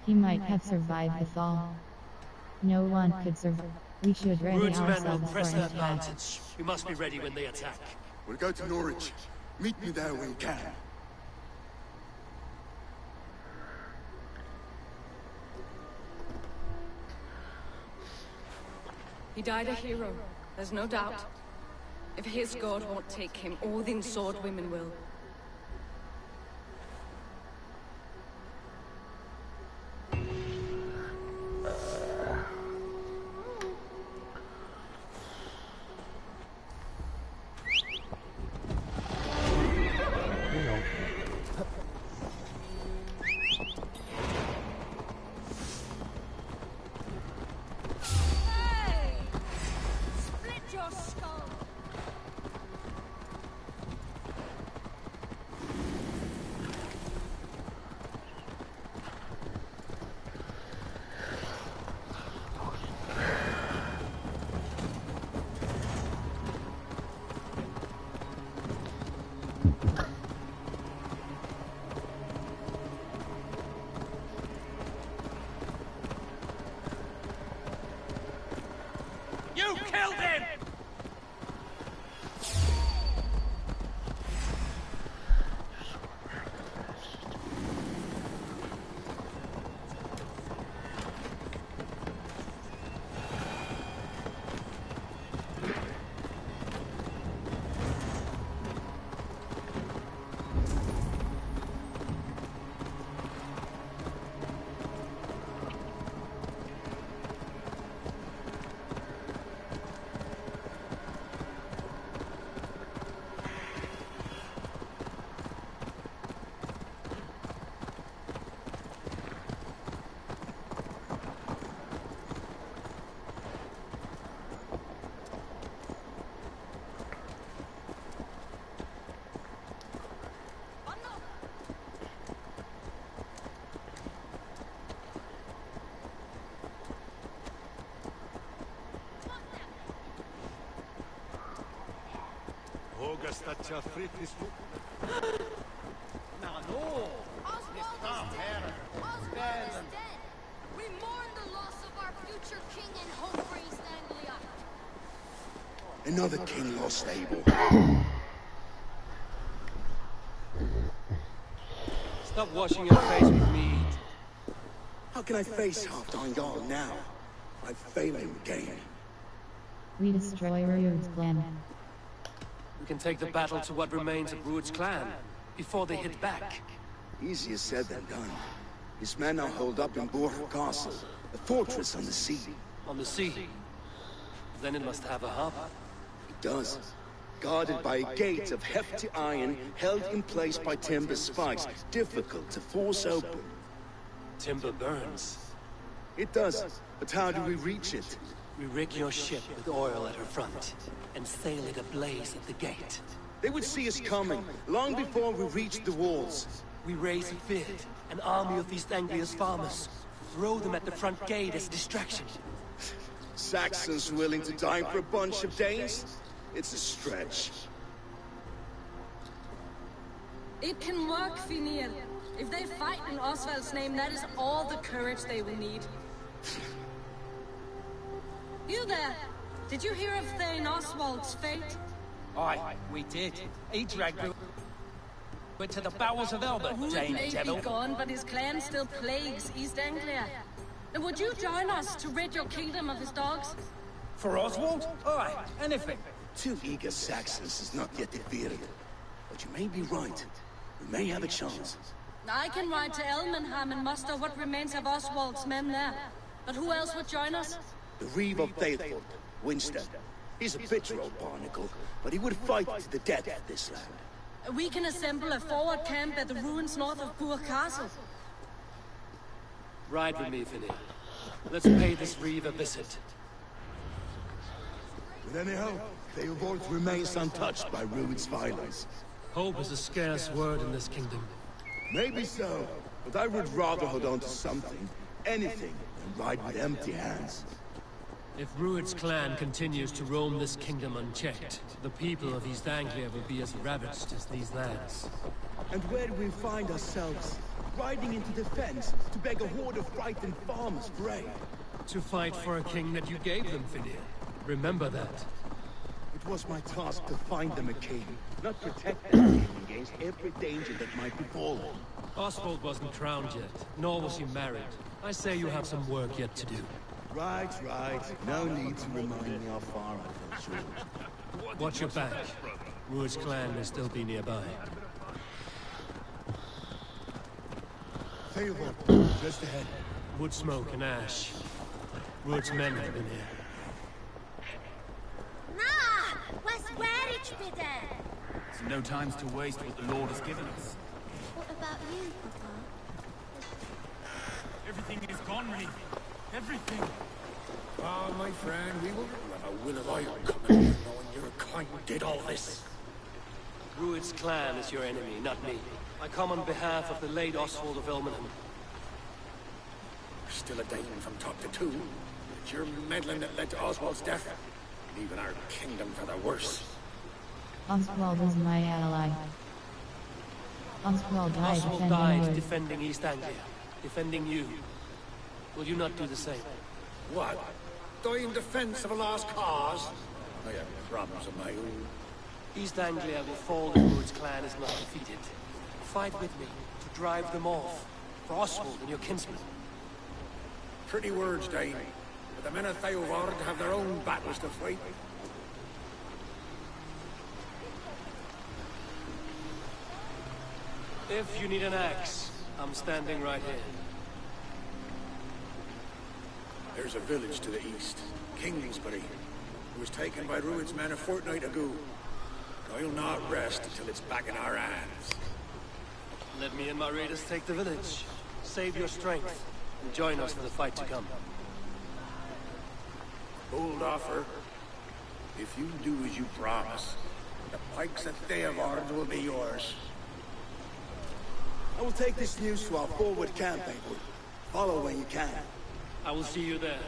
He might have survived the fall. No one could survive. We should ready Rude's men will ourselves for press an that attack. advantage. We must be ready when they attack. We'll go to Norwich. Meet me there when you can. He died a hero, there's no doubt. If his god won't take him, Odin's sword women will. You killed him! We mourn the loss of our future king and hope for East Anglia. Another king lost Abel. Stop washing your face with mead. How can I face Halfdan now? I fail him again. We destroy Rude's plan. We can take the battle to what remains of Rude's clan before they hit back. Easier said than done. His men are holed up in Borg Castle, a fortress on the sea. On the sea? Then it must have a harbor. It does. Guarded by a gate of hefty iron held in place by timber spikes, difficult to force open. Timber burns. It does, but how do we reach it? We rig your ship with oil at her front, and sail it ablaze at the gate. They would see us coming, long before we reached the walls. We raise a bid, an army of East Anglia's farmers. Throw them at the front gate as a distraction. Saxons willing to die for a bunch of Danes? It's a stretch. It can work, Finiel. If they fight in Oswald's name, that is all the courage they will need. You there! Did you hear of Thane Oswald's fate? Aye, we did. He dragged went to the bowels of Elbert, Rude Dane may devil. be gone, but his clan still plagues East Anglia. And would you join us to rid your kingdom of his dogs? For Oswald? Aye, anything. 2 eager Saxons is not yet defeated. But you may be right. We may have a chance. I can ride to Elmenham and muster what remains of Oswald's men there. But who else would join us? The Reeve of Faithful. Winston. He's a bitter old barnacle, but he would fight to the death for this land. We can assemble a forward camp at the ruins north of Bourg Castle. Ride with me, Vinny. Let's pay this reeve a visit. With any hope, Theobald remains untouched by Rued's violence. Hope is a scarce word in this kingdom. Maybe so, but I would rather hold on to something, anything, than ride with empty hands. If Rued's clan continues to roam this kingdom unchecked, the people of East Anglia will be as ravaged as these lands. And where do we find ourselves? Riding into defense to beg a horde of frightened farmers for aid. To fight for a king that you gave them, Finir. Remember that. It was my task to find them a king, not protect that king against every danger that might befall them. Oswald wasn't crowned yet, nor was he married. I say you have some work yet to do. Right. No need to remind me how far I fell short. Watch your back. Rued's clan may still be nearby. Theobald, just ahead. Wood smoke and ash. Rued's men have been here. Was where ich bitte? It's no time to waste what the Lord has given us. What about you, Papa? Everything is gone, Reeve. Everything. Ah, my friend, we will run a will of iron coming here, knowing your kind did all this. Rued's clan is your enemy, not me. I come on behalf of the late Oswald of Ilmenham. Still a Dane from top to two. It's your meddling that led to Oswald's death. Leaving our kingdom for the worse. Oswald is my ally. Oswald died defending East Anglia. Defending you. Will you not do the same? What? Die in defense of a lost cause? I have problems of my own. East Anglia will fall if Rued's clan is not defeated. Fight with me to drive them off. For Oswald and your kinsmen. Pretty words, Dane. But the men of Theovard have their own battles to fight. If you need an axe, I'm standing right here. There's a village to the east, Kingsbury. It was taken by Rued's men a fortnight ago. I'll not rest until it's back in our hands. Let me and my raiders take the village. Save your strength, and join us for the fight to come. Bold offer. If you do as you promise, the pikes at Theovard will be yours. I will take this news to our forward camp, Edward. Follow when you can. I will see you there.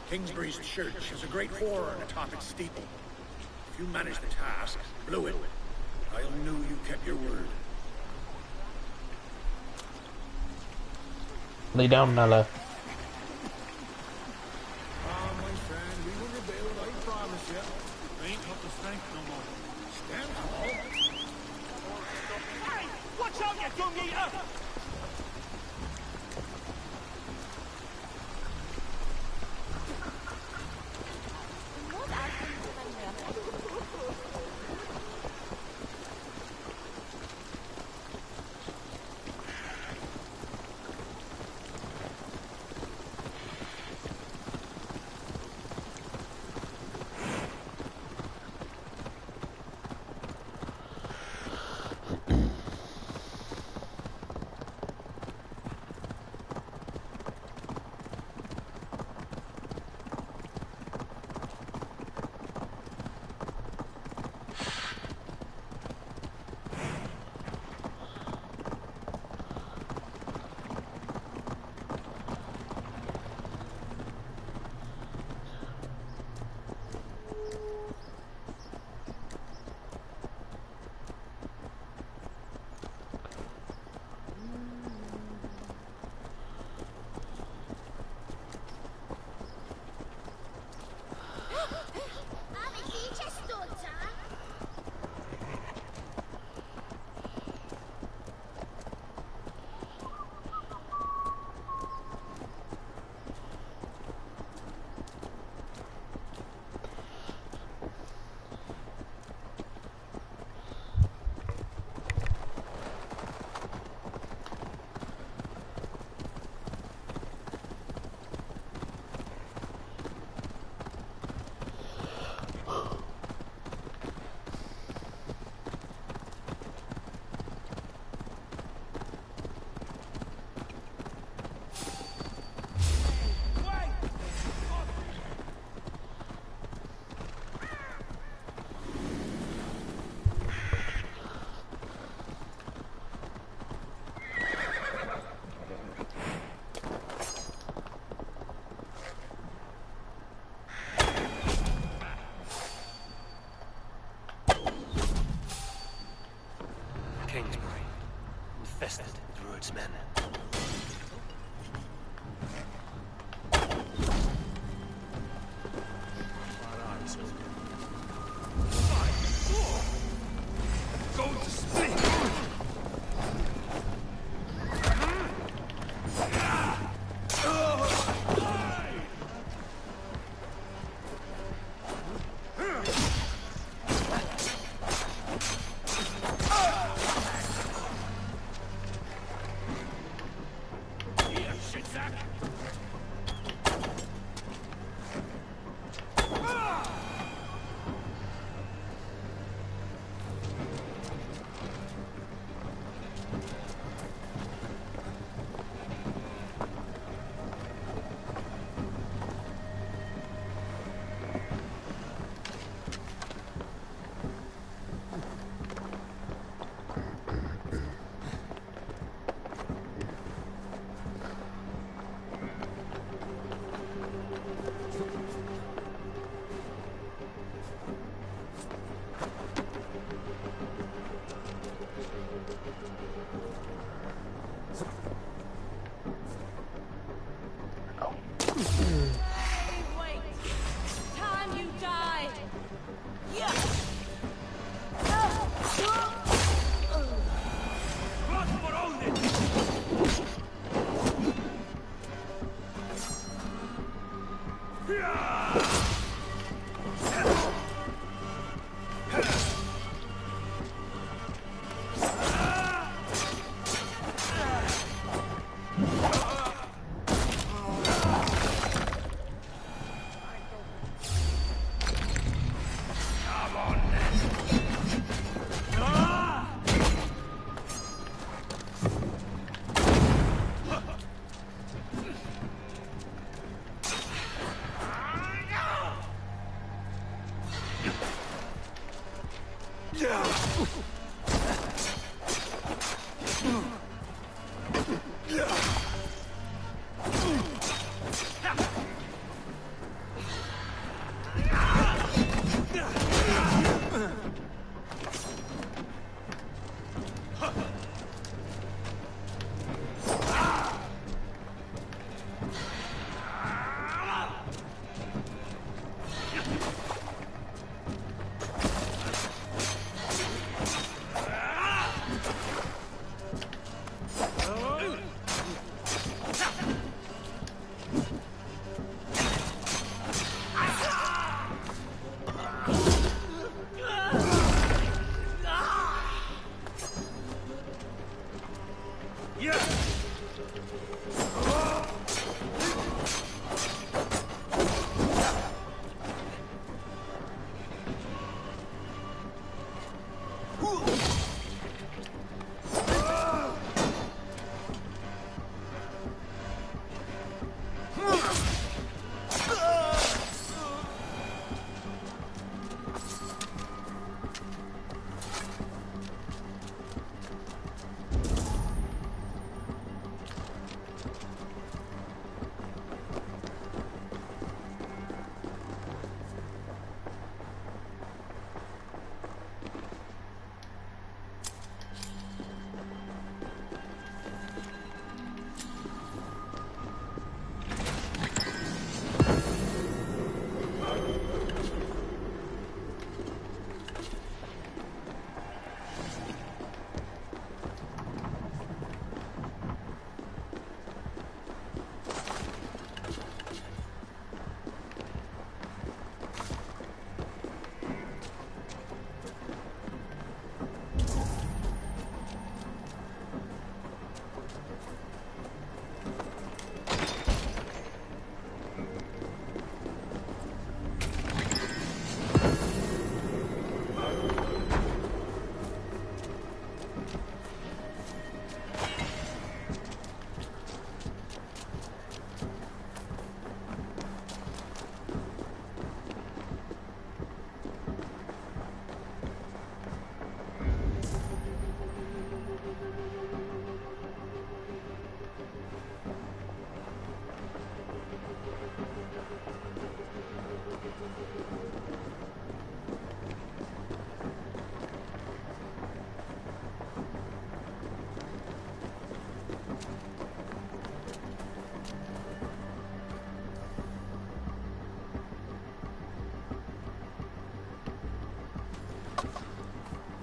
Kingsbury's church has a great horn atop its steeple. If you manage the task, blew it, I'll know you kept your word. Lay down, Nella. Ah, my friend, we will rebuild, I promise you. We ain't got the strength no more. Stand tall. Hey! Watch out, you dung eater! bested Druid's men. Going to split!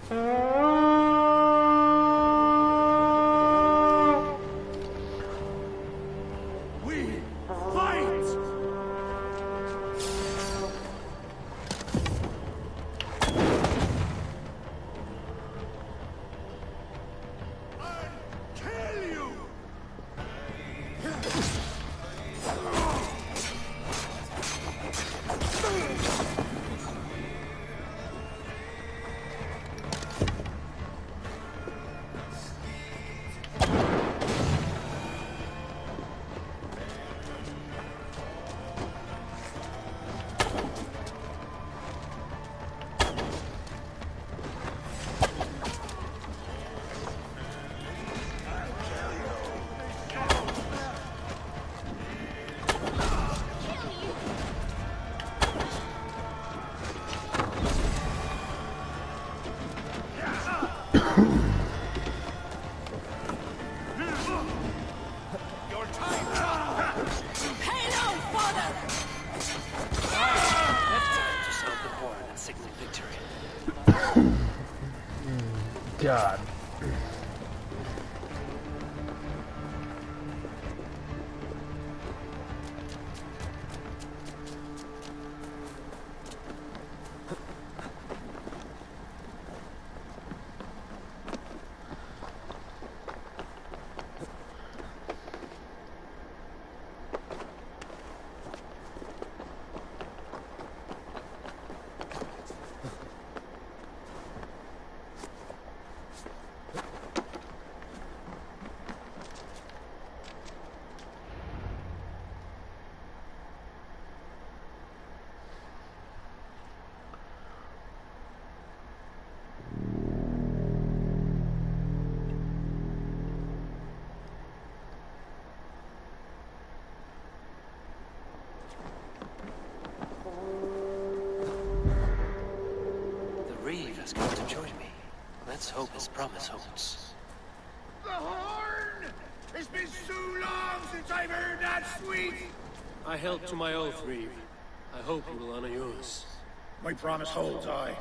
We fight! Kill you! God. Has come to join me. Let's hope his promise holds. The horn! It's been so long since I've heard that sweet! I held to my oath, Reeve. I hope you will honor yours. My promise holds, aye.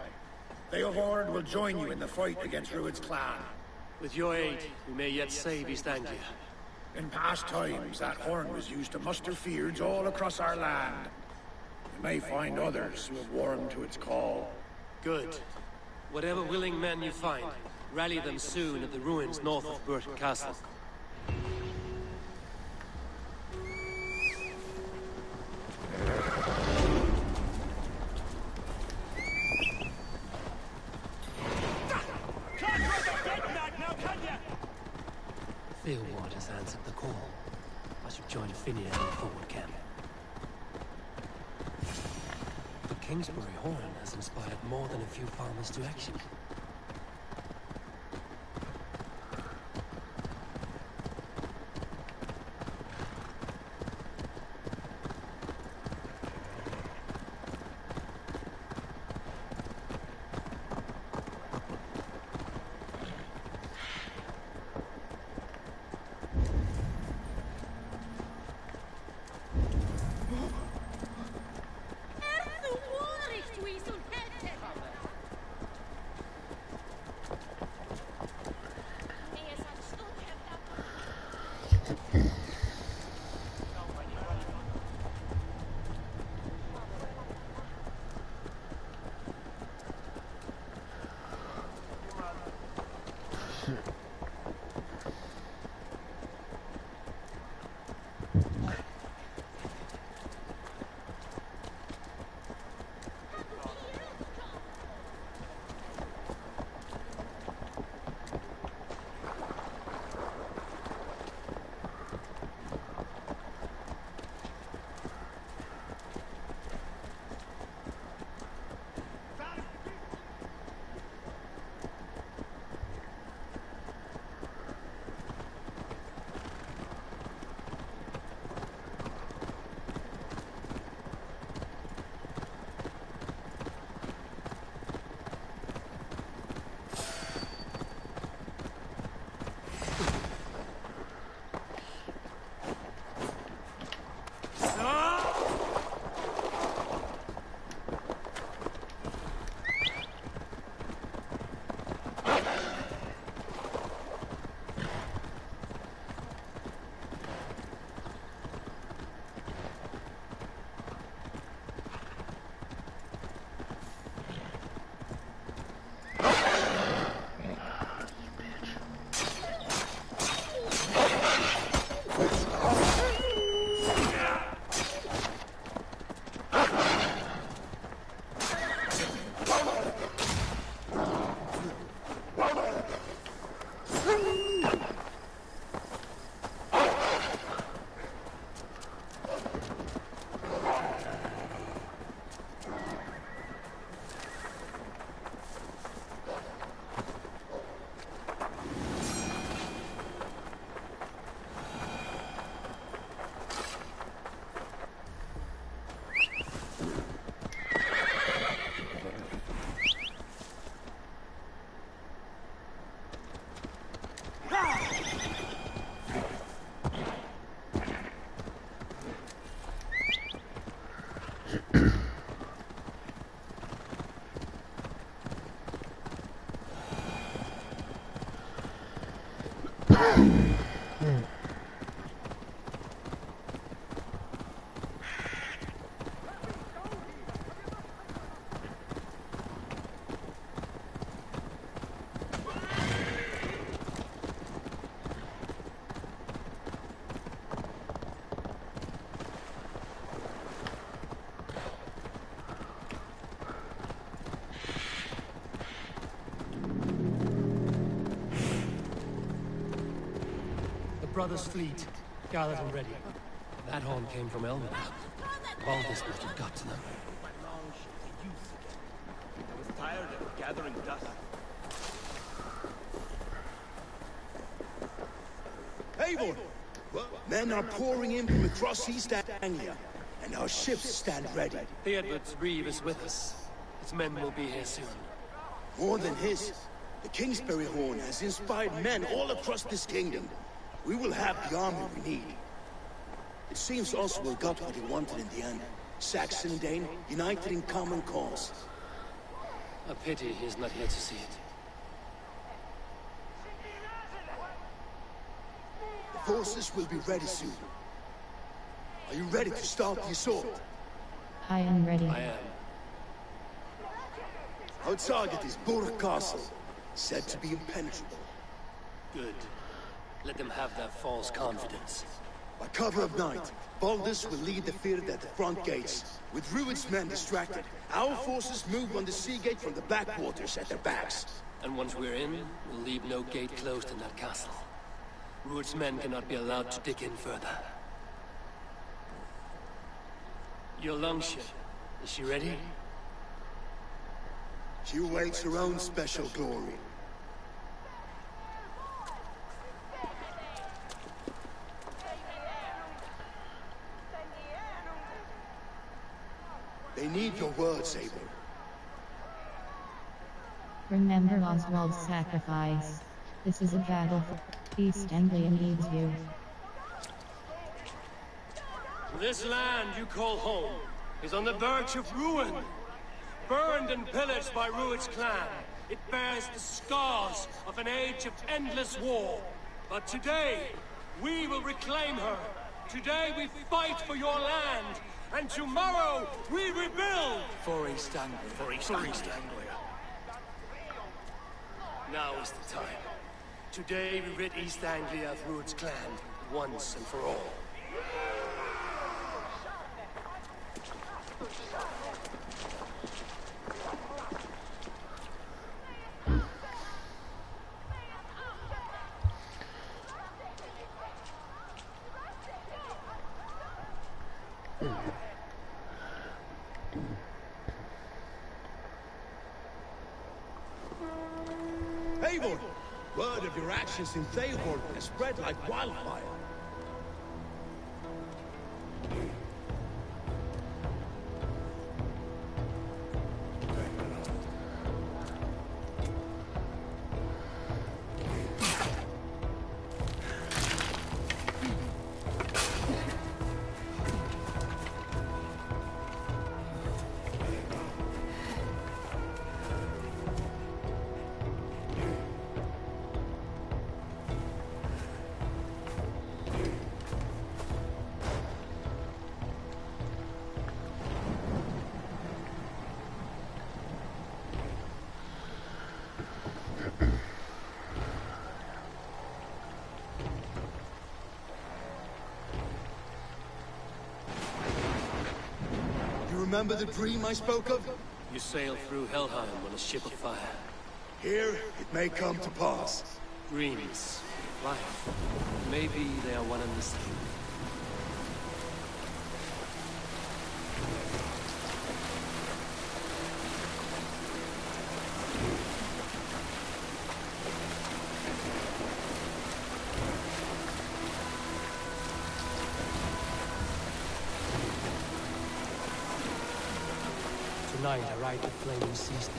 They of Horde will join you in the fight against Rued's clan. With your aid, we may yet save East Anglia. In past times, that horn was used to muster feuds all across our land. You may find others who have warmed to its call. Good. Whatever willing men you find, rally them soon at the ruins north of Burton Castle. Fearward has answered the call. I should join Finian in forward camp. The Kingsbury horn has inspired more than a few farmers to action. Brother's fleet, gathered and ready. That horn came from Elmen. All this must have got to them. I was tired of gathering dust. Eivor! Men are pouring in from across East Anglia, and our ships stand ready. The Edward's Reeve is with us. His men will be here soon. More than his, the Kingsbury Horn has inspired men all across this kingdom. We will have the army we need. It seems Oswald got what he wanted in the end. Saxon and Dane, united in common cause. A pity he's not here to see it. The forces will be ready soon. Are you ready to start the assault? I am ready. I am. Our target is Burg Castle, said to be impenetrable. Good. Let them have their false confidence. By cover of night, Baldus will lead the field at the front gates. With Rued's men distracted, our forces move on the sea gate from the backwaters at their backs. And once we're in, we'll leave no gate closed in that castle. Rued's men cannot be allowed to dig in further. Your longship, is she ready? She awaits her own special glory. They need your words, Eivor. Remember Oswald's sacrifice. This is a battle. East Anglia needs you. This land you call home is on the verge of ruin. Burned and pillaged by Rued's clan, it bears the scars of an age of endless war. But today, we will reclaim her. Today we fight for your land. And tomorrow, we rebuild! For East Anglia. For East Anglia. Now is the time. Today, we rid East Anglia of Rued's clan, once and for all. Eivor! Word of your actions in Theoborg has spread like wildfire. Remember the dream I spoke of? You sail through Helheim on a ship of fire. Here, it may come to pass. Dreams, life, maybe they are one and the same. Tonight I ride the flaming sea steed,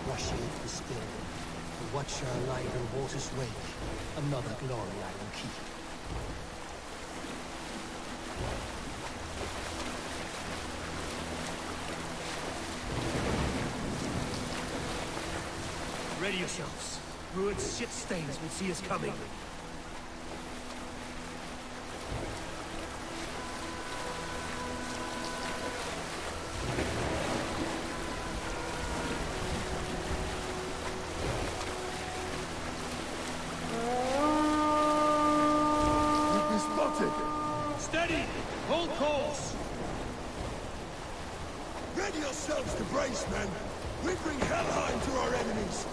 rushing into the still. To watch her lie in water's wake, another glory I will keep. Ready yourselves. Rued's shit stains will see us coming. spotted! Steady! Hold course! Ready yourselves to brace, men! We bring Helheim to our enemies!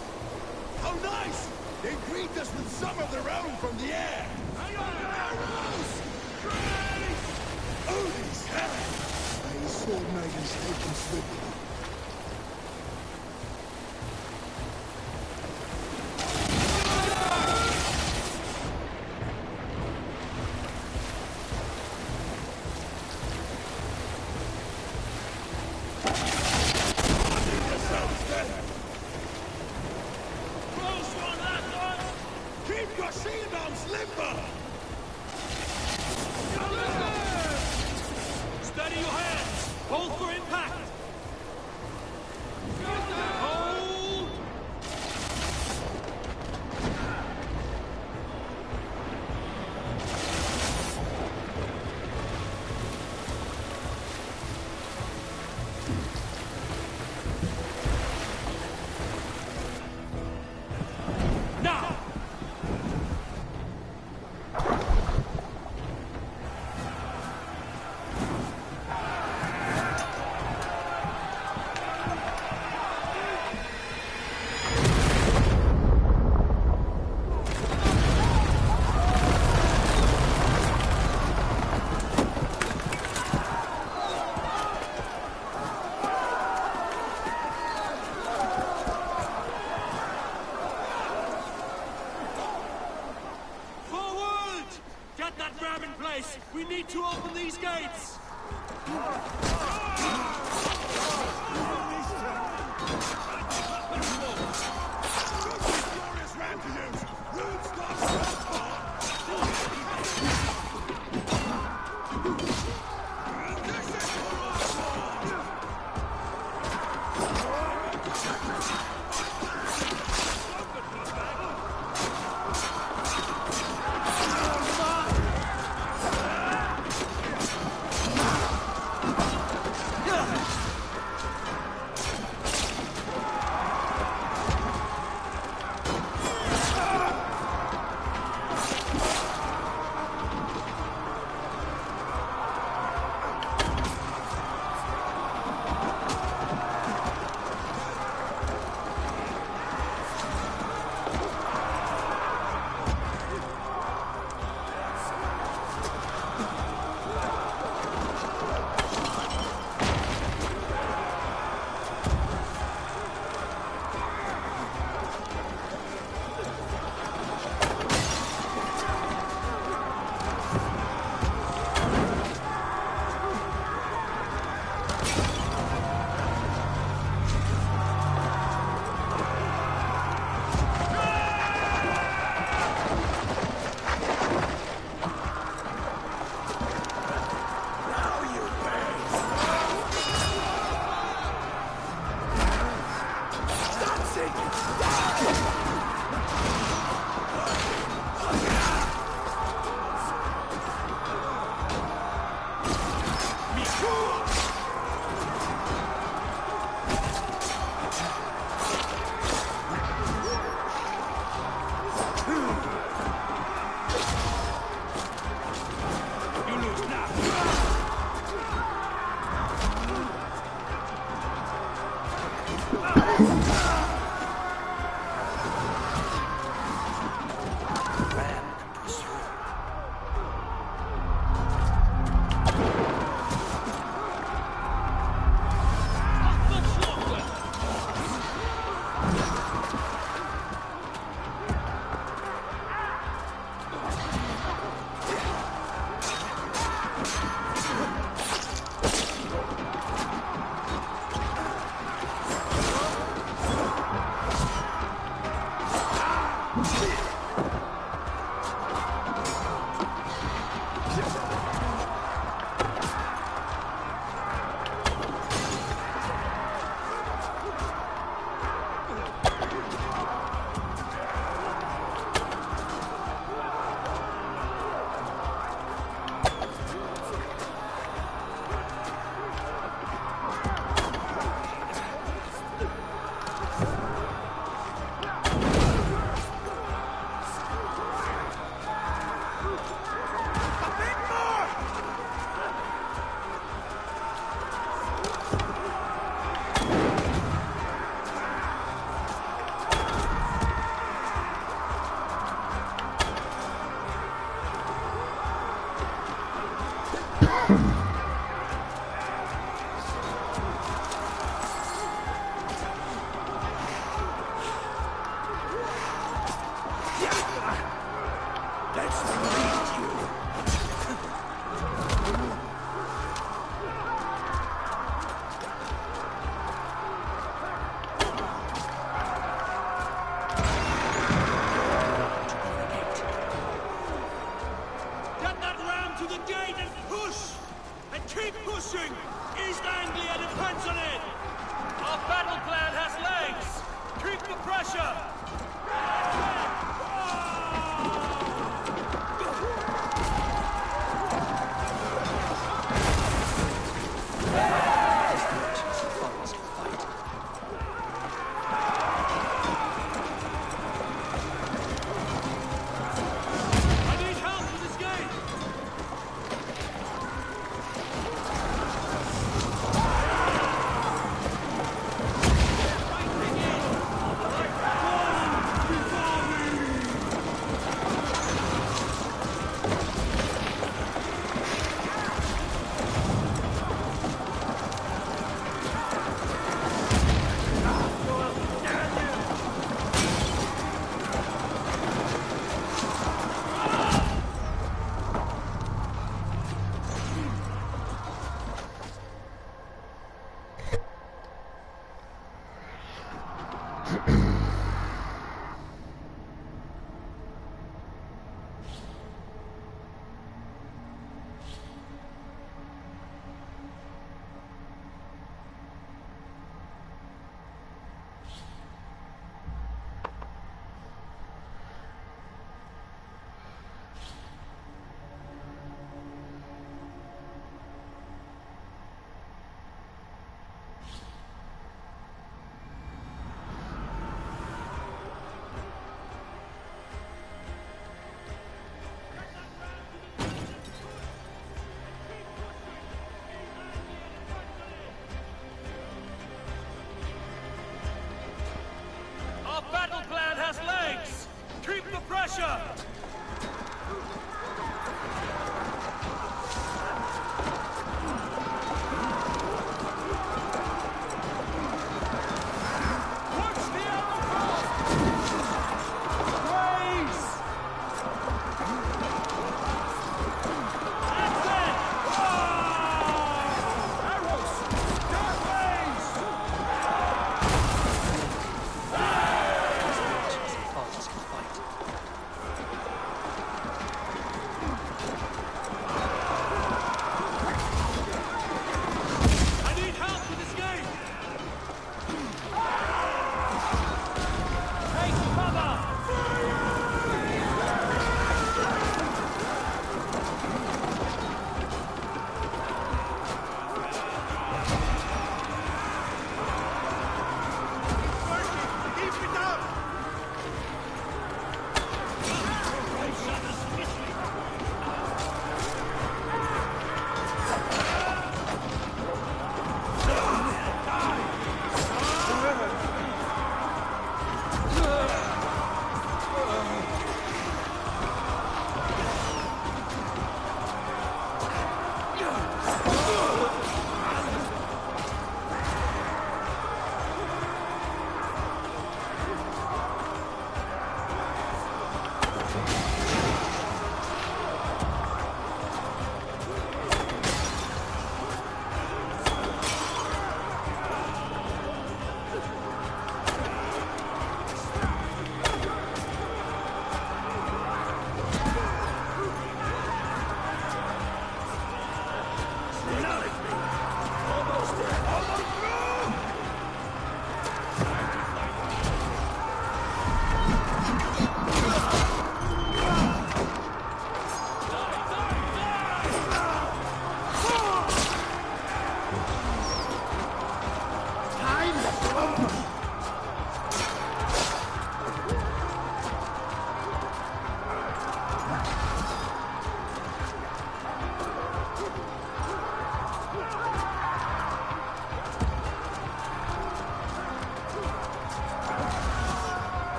How nice! They greet us with some of their own from the air! Arrows! Grace! Odin's hand! May his sword maidens take him swiftly. Keep your shield arms limber! Steady your hands! Hold for impact! Hold! Now! Forward! Get that ram in place! We need to open these gates! Glorious ram to use! Rude's got transport!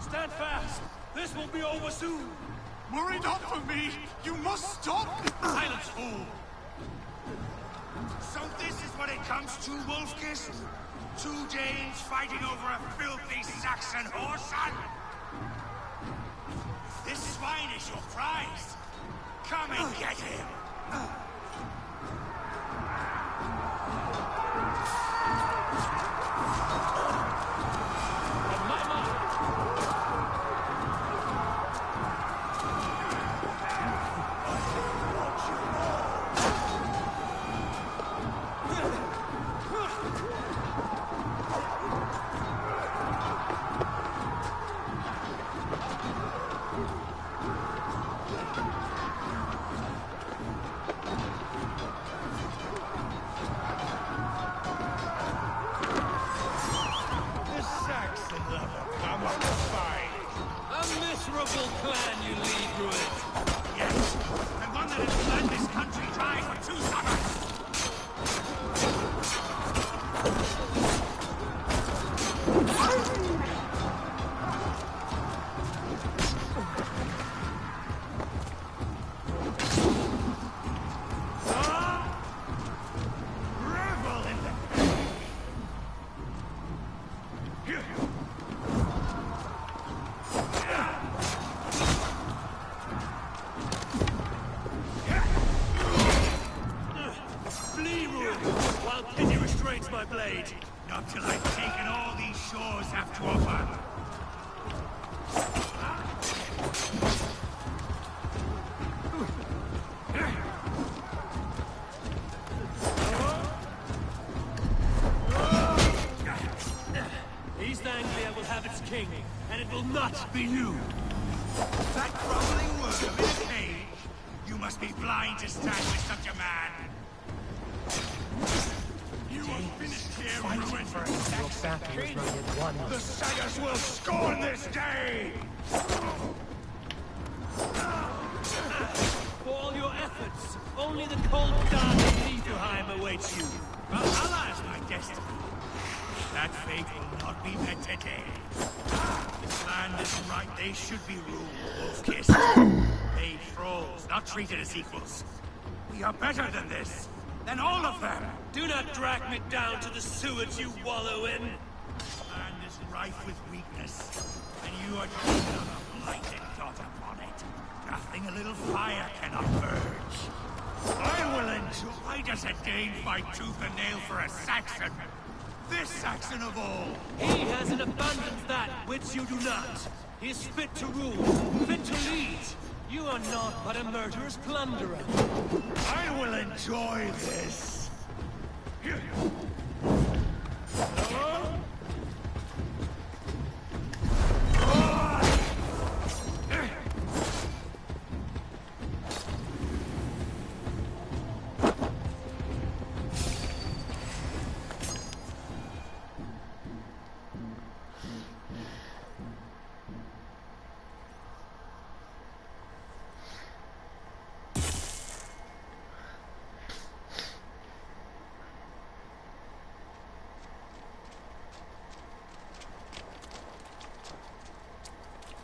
Stand fast! This will be over soon! Worry not for me! You must stop! Silence, fool! So this is what it comes to, Wolfkiss? 2 Danes fighting over a filthy Saxon whoreson? This swine is your prize! Come and get him! Miserable clan you lead, Ruin. Yes, and one that has bled this country dry for 2 summers. Revel in the... While pity restrains my blade. Not till I've taken all these shores have to offer. East Anglia will have its king, and it will not be you. That crumbling worm in a cage? You must be blind to stand with such a man. You are finished here, Ruin. For a Saxon king. The Sayers will scorn this day! For all your efforts, only the cold dark of Niflheim awaits you. Valhalla is my destiny. That fate will not be met today. This land is right. They should be ruled, Wolfkiss. Made thralls, not treated as equals. We are better than this. Than all of them. Do not drag me down to the sewers you wallow in. Land is rife with weakness, and you are just another blighted dot upon it. Nothing a little fire cannot purge. I will enjoy. Why does a Dane fight tooth and nail for a Saxon? This Saxon of all. He has in abundance that which you do not. He is fit to rule, fit to lead. You are not but a murderous plunderer. I will enjoy this.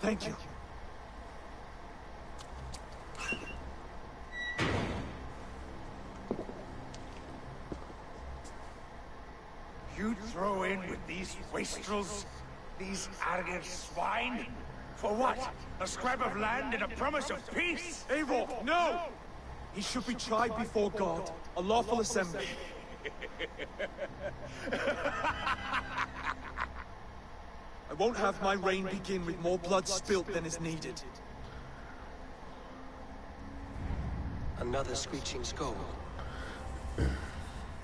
Thank you. You throw in with these wastrels? These arrogant swine? For what? A scrap of land and a promise of peace? Eivor, no! He should be tried before God, a lawful assembly. I won't have my reign begin with more blood spilt than is needed. Another screeching skull.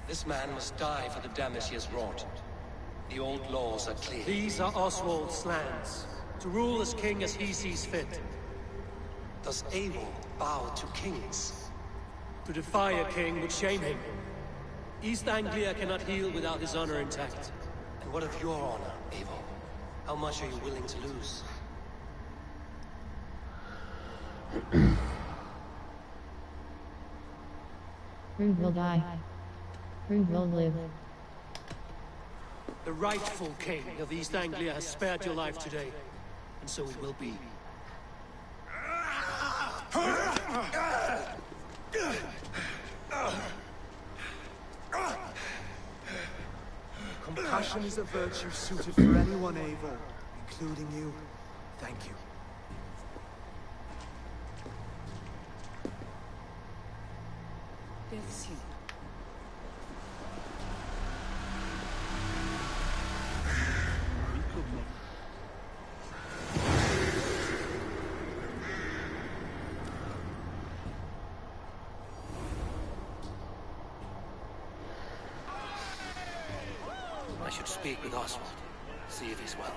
This man must die for the damage he has wrought. The old laws are clear. These are Oswald's lands, to rule as king as he sees fit. Does Eivor bow to kings? To defy a king would shame him. East Anglia cannot heal without his honor intact. And what of your honor, Eivor? How much are you willing to lose? Rude will die. Rude will live. The rightful king of East Anglia has spared your life today, and so it will be. Compassion is a virtue suited for anyone, Eivor, including you. Thank you. I should speak with Oswald. See if he's well.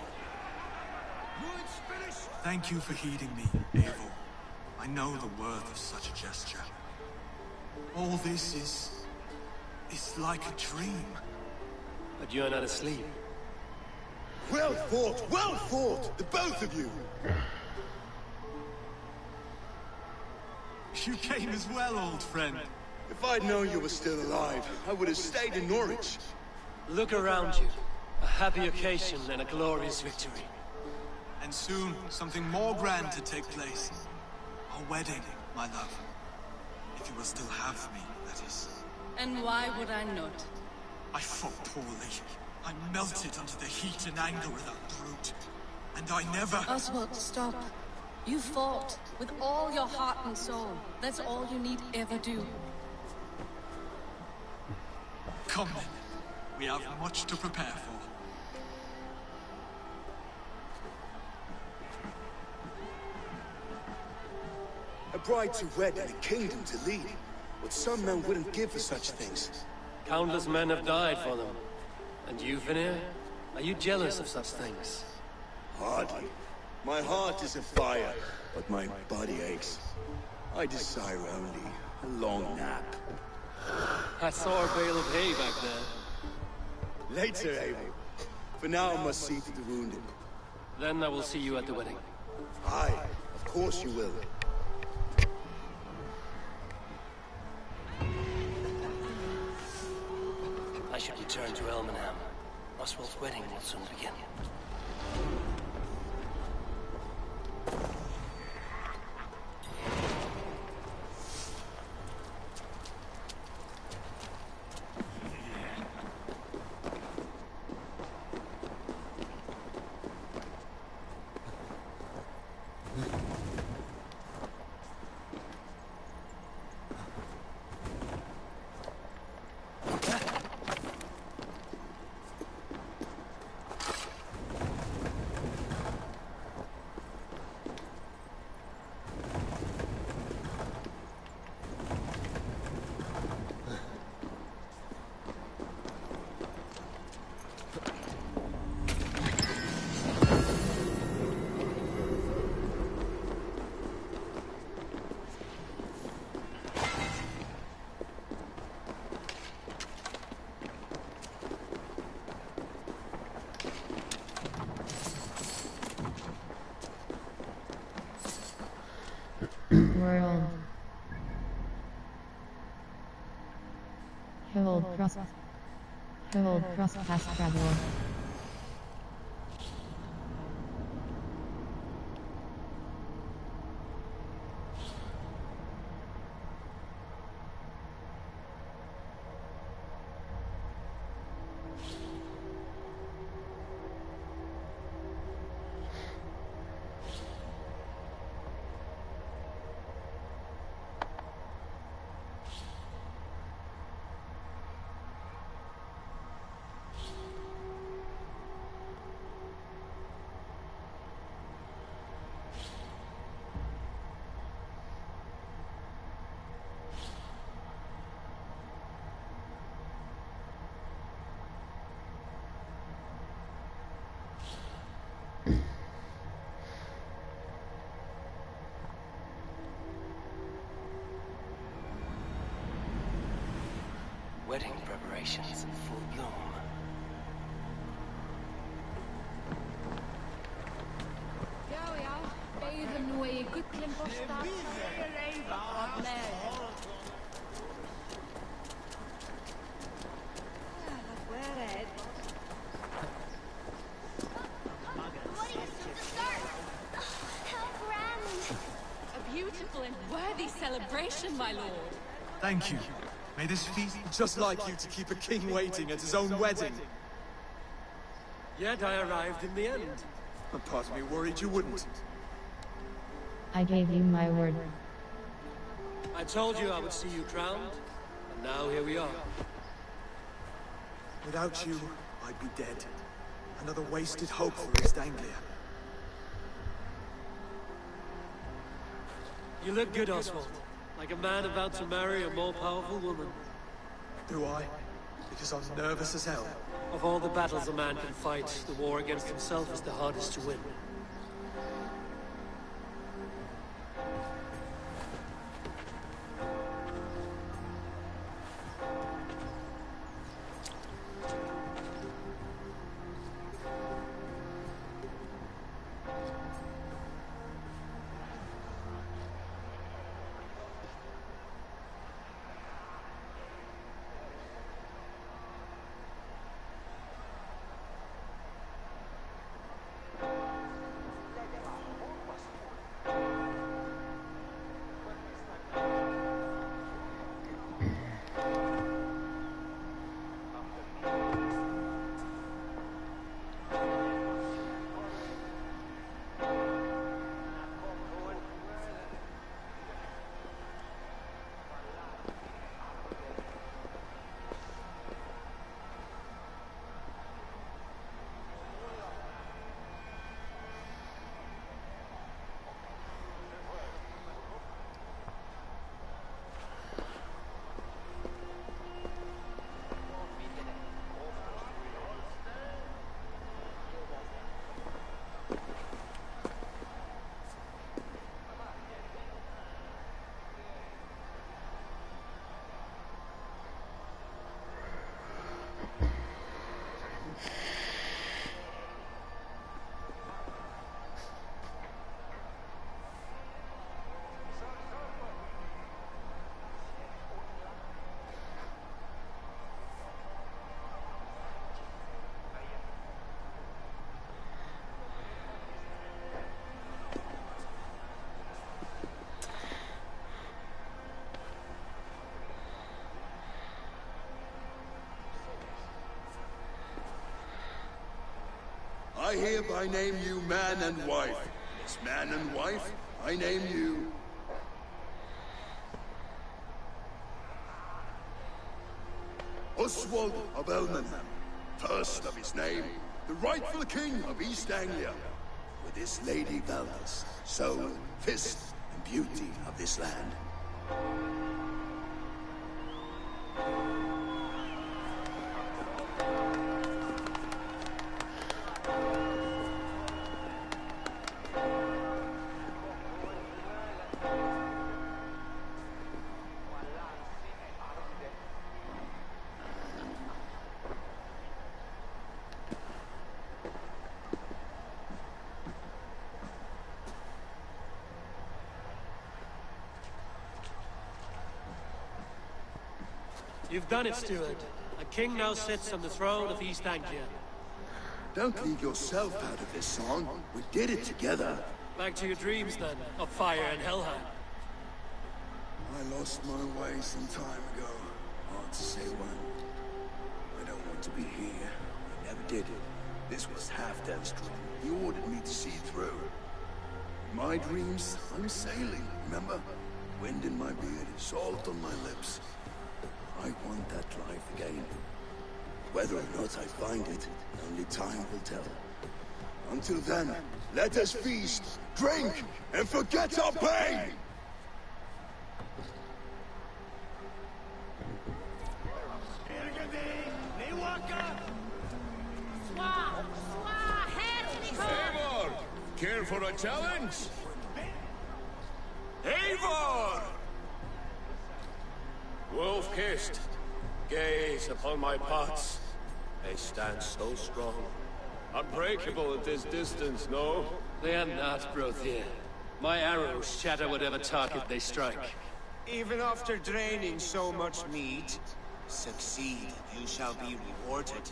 Thank you for heeding me, Eivor. I know the worth of such a gesture. All this is like a dream. But you're not asleep. Well fought, the both of you! You came as well, old friend. If I'd known you were still alive, I would have stayed in Norwich. Look around you. A happy occasion and a glorious victory. And soon, something more grand to take place. Our wedding, my love. If you will still have me, that is. And why would I not? I fought poorly. I melted under the heat and anger of that brute. And I never... Oswald, stop. You fought with all your heart and soul. That's all you need ever do. Come then. We have much to prepare for. A bride to wed and a kingdom to lead. What some men wouldn't give for such things. Countless men have died for them. And you, Vanir? Are you jealous of such things? Hardly. My heart is afire, but my body aches. I desire only a long nap. I saw a bale of hay back there. Later, Eivor. For now, I must see to the wounded. Then I will see you at the wedding. Aye, of course you will. I should return to Elmenham. Oswald's wedding will soon begin. World. Hold cross past travel. Wedding preparations in full bloom. Ja, ja. Even nu je goed klim på stad. A beautiful and worthy celebration, my lord. Thank you. May this feast... Just like you to keep a king waiting at his own wedding. Yet I arrived in the end. A part of me worried you wouldn't. I gave you my word. I told you I would see you crowned, and now here we are. Without you, I'd be dead. Another wasted hope for East Anglia. You look good, Oswald. Like a man about to marry a more powerful woman. Do I? Because I'm nervous as hell. Of all the battles a man can fight, the war against himself is the hardest to win. I hereby name you man and wife. As man and wife, I name you... Oswald of Elmenham, first of his name, the rightful king of East Anglia, with this Lady Valdas, soul, fist, and beauty of this land. You've done it, Steward. A king now sits on the throne of East Anglia. Don't leave yourself out of this song. We did it together. Back to your dreams, then, of fire and Helheim. I lost my way some time ago. Hard to say when. I don't want to be here. I never did. This was Halfdan's dream. He ordered me to see through. In my dreams, I'm sailing, remember? Wind in my beard, salt on my lips. I want that life again. Whether or not I find it, only time will tell. Until then, let us feast, drink, and forget our pain! Eivor! Care for a challenge? Eivor! Wolf-kissed. Gaze upon my pots. They stand so strong. Unbreakable at this distance, no? They are not, Brothier. My arrows shatter whatever target they strike. Even after draining so much meat, succeed, you shall be rewarded.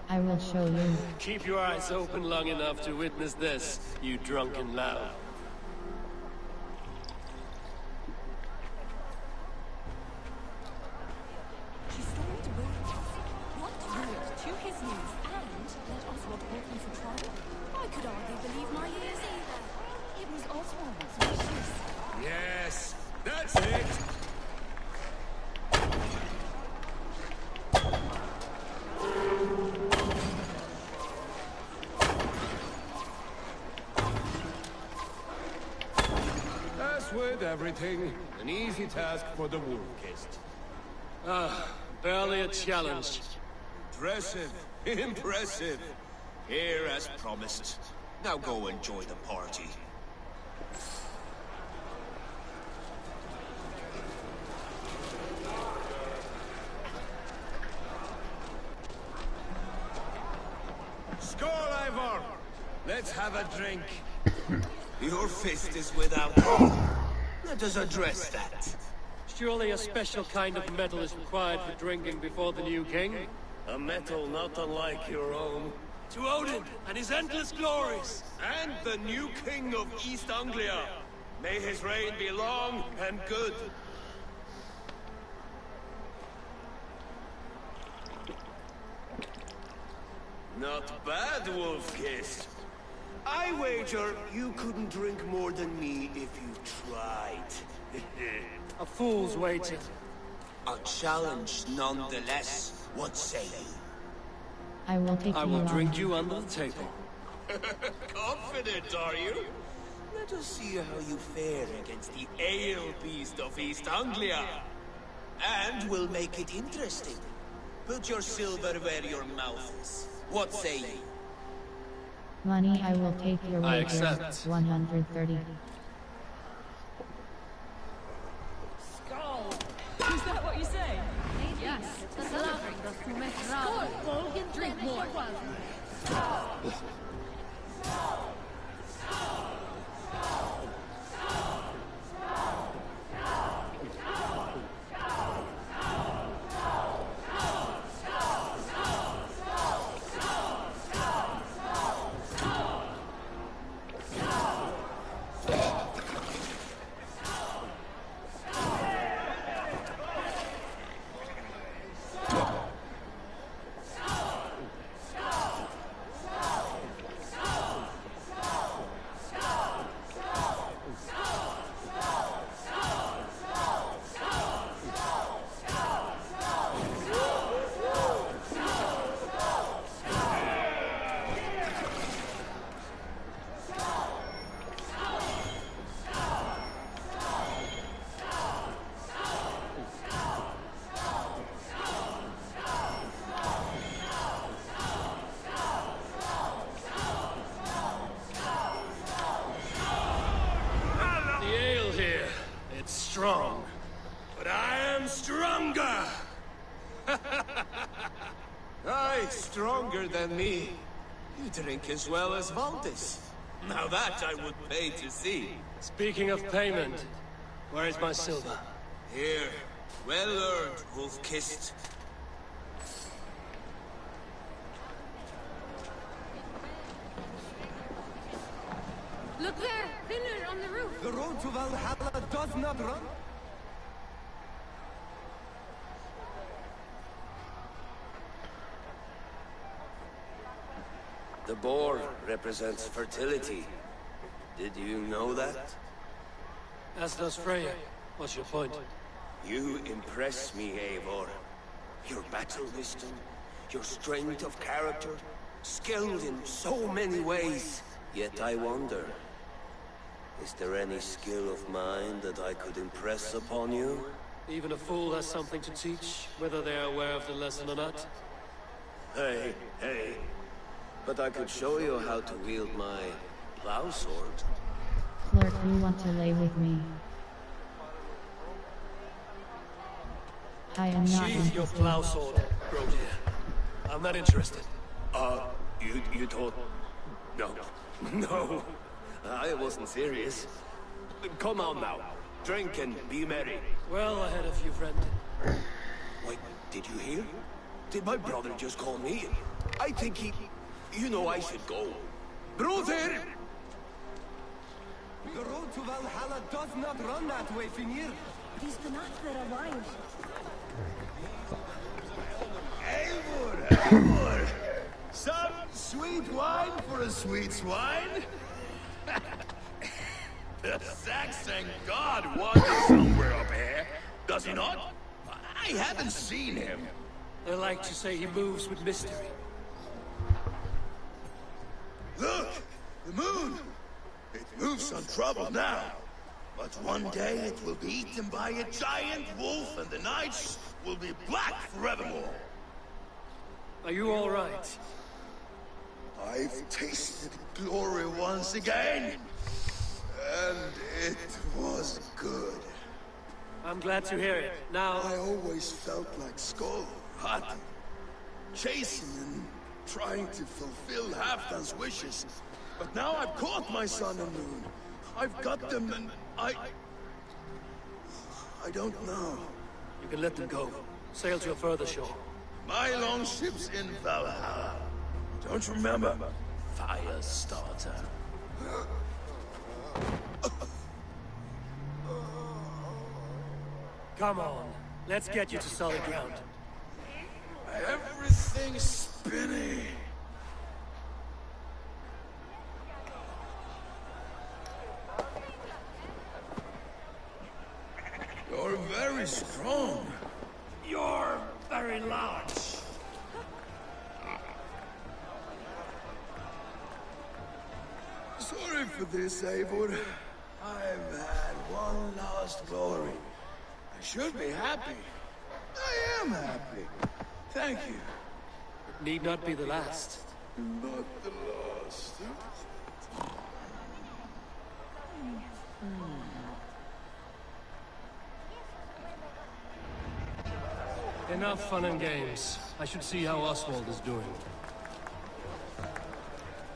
I will show you. Keep your eyes open long enough to witness this, you drunken lout. She stormed away. What druid to his knees and let Oswald open for trial? I could hardly believe my ears either. It was Oswald's wishes. Yes, that's it! As with everything, an easy task for the wolf-kissed. Barely a challenge. Impressive, impressive. Here as promised. Now go enjoy the party. Skål, Ivor! Let's have a drink. Your fist is without me. Let us address that. Surely a special kind of metal is required for drinking before the new king? A metal not unlike your own. To Odin and his endless glories! And the new king of East Anglia. May his reign be long and good. Not bad, Wolf-Kissed. I wager you couldn't drink more than me if you tried. A fool's wager. A challenge nonetheless. What say you? I will take you I will along. drink you under the table. Confident, are you? Let us see how you fare against the ale beast of East Anglia. And we'll make it interesting. Put your silver where your mouth is. What say you? Money, I will take your I wager. accept. 130. Skull! Is that what you say? Yes. Celebrate the Skål! Bolgen, drink more. Strong. But I am stronger! Aye, stronger than me. You drink as well as Valdis. Now that I would pay to see. Speaking of payment, where is my silver? Here. Well earned, Wolf-Kissed. Look there! Thinner on the roof! The road to Valhalla does not run. The boar represents fertility. Did you know that? As does Freya. What's your point? You impress me, Eivor. Your battle wisdom, your strength of character, skilled in so many ways. Yet I wonder, is there any skill of mine that I could impress upon you? Even a fool has something to teach, whether they are aware of the lesson or not. Hey. But I could show you how to wield my plow sword. Flirt, you want to lay with me? I am not Sheath your interested. plow sword, Brody. I'm not interested. You thought... No. No. I wasn't serious. Come on now. Drink and be merry. Well ahead of you, friend. Wait, did you hear? Did my brother just call me? I think he... You know I should go. Brother! The road to Valhalla does not run that way, Finir. It is not for a while. Eivor! Some sweet wine for a sweet swine? The Saxon god wanders somewhere up here, does he not? I haven't seen him. They like to say he moves with mystery. Look! The moon! It moves untroubled now. But one day it will be eaten by a giant wolf and the nights will be black forevermore. Are you all right? I've tasted glory once again. And it was good. I'm glad to hear it. Now... I always felt like Skull, hunting, chasing and trying to fulfill Halfdan's wishes. But now I've caught my sun and moon. I've got them and I don't know. You can let them go. Sail to a further shore. My longship's in Valhalla. Don't you remember? Fire starter. Come on. Let's get you to solid ground. Everything's spinning. You're very strong. You're very large. Sorry for this, Eivor. I've had one last glory. I should be happy. I am happy. Thank you. It need not be the last. Not the last. Enough fun and games. I should see how Oswald is doing.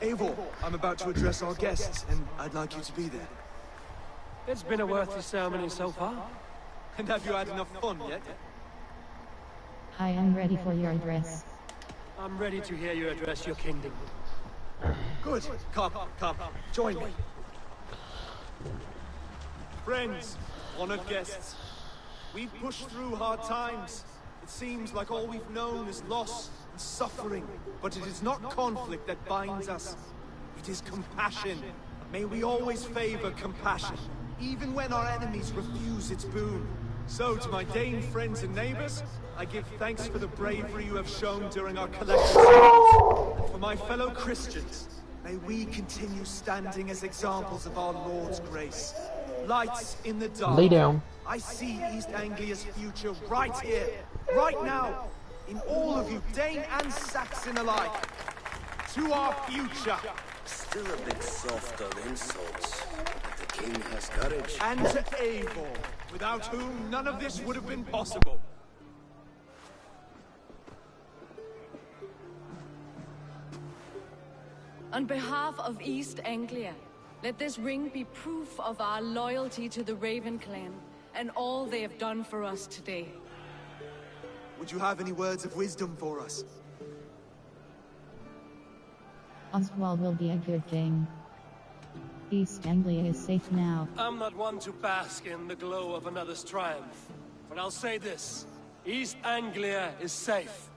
Eivor, I'm about to address our guests, and I'd like you to be there. It's been a worthy ceremony so far. And have you had enough fun yet? I am ready for your address. I'm ready to hear you address your kingdom. Good. Come, join me. Friends, honored guests, we've pushed through hard times. It seems like all we've known is loss and suffering, but it is not conflict that binds us. It is compassion. May we always favor compassion, even when our enemies refuse its boon. So, to my Dane friends and neighbors, I give thanks for the bravery you have shown during our collective struggles. And for my fellow Christians, may we continue standing as examples of our Lord's grace. Lights in the dark. Lay down. I see East Anglia's future right here, right now, in all of you, Dane and Saxon alike. To our future. Still a bit soft on insults. The king has courage. And to Eivor, without whom none of this would have been possible. On behalf of East Anglia, let this ring be proof of our loyalty to the Raven clan and all they have done for us today. Would you have any words of wisdom for us? Oswald will be a good king. East Anglia is safe now. I'm not one to bask in the glow of another's triumph, but I'll say this. East Anglia is safe.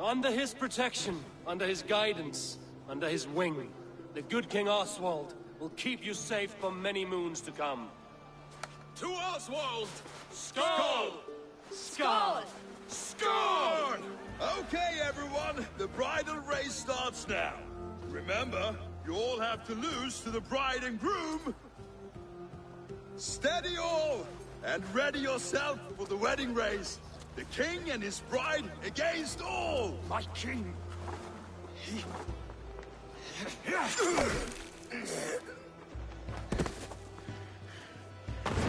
Under his protection, under his guidance, under his wing, the good King Oswald will keep you safe for many moons to come. To Oswald! Skull! Skull! Scorn! Okay, everyone, the bridal race starts now. Remember, you all have to lose to the bride and groom. Steady all, and ready yourself for the wedding race. The king and his bride against all. My king.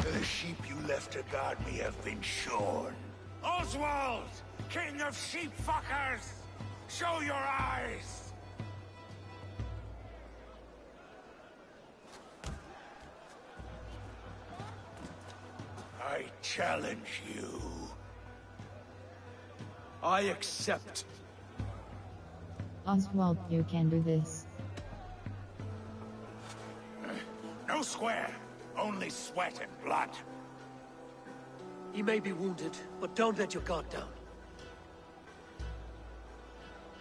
The sheep you left to guard me have been shorn. Oswald! King of sheepfuckers! Show your eyes! I challenge you. I accept. Oswald, you can do this. No square, only sweat and blood. He may be wounded, but don't let your guard down.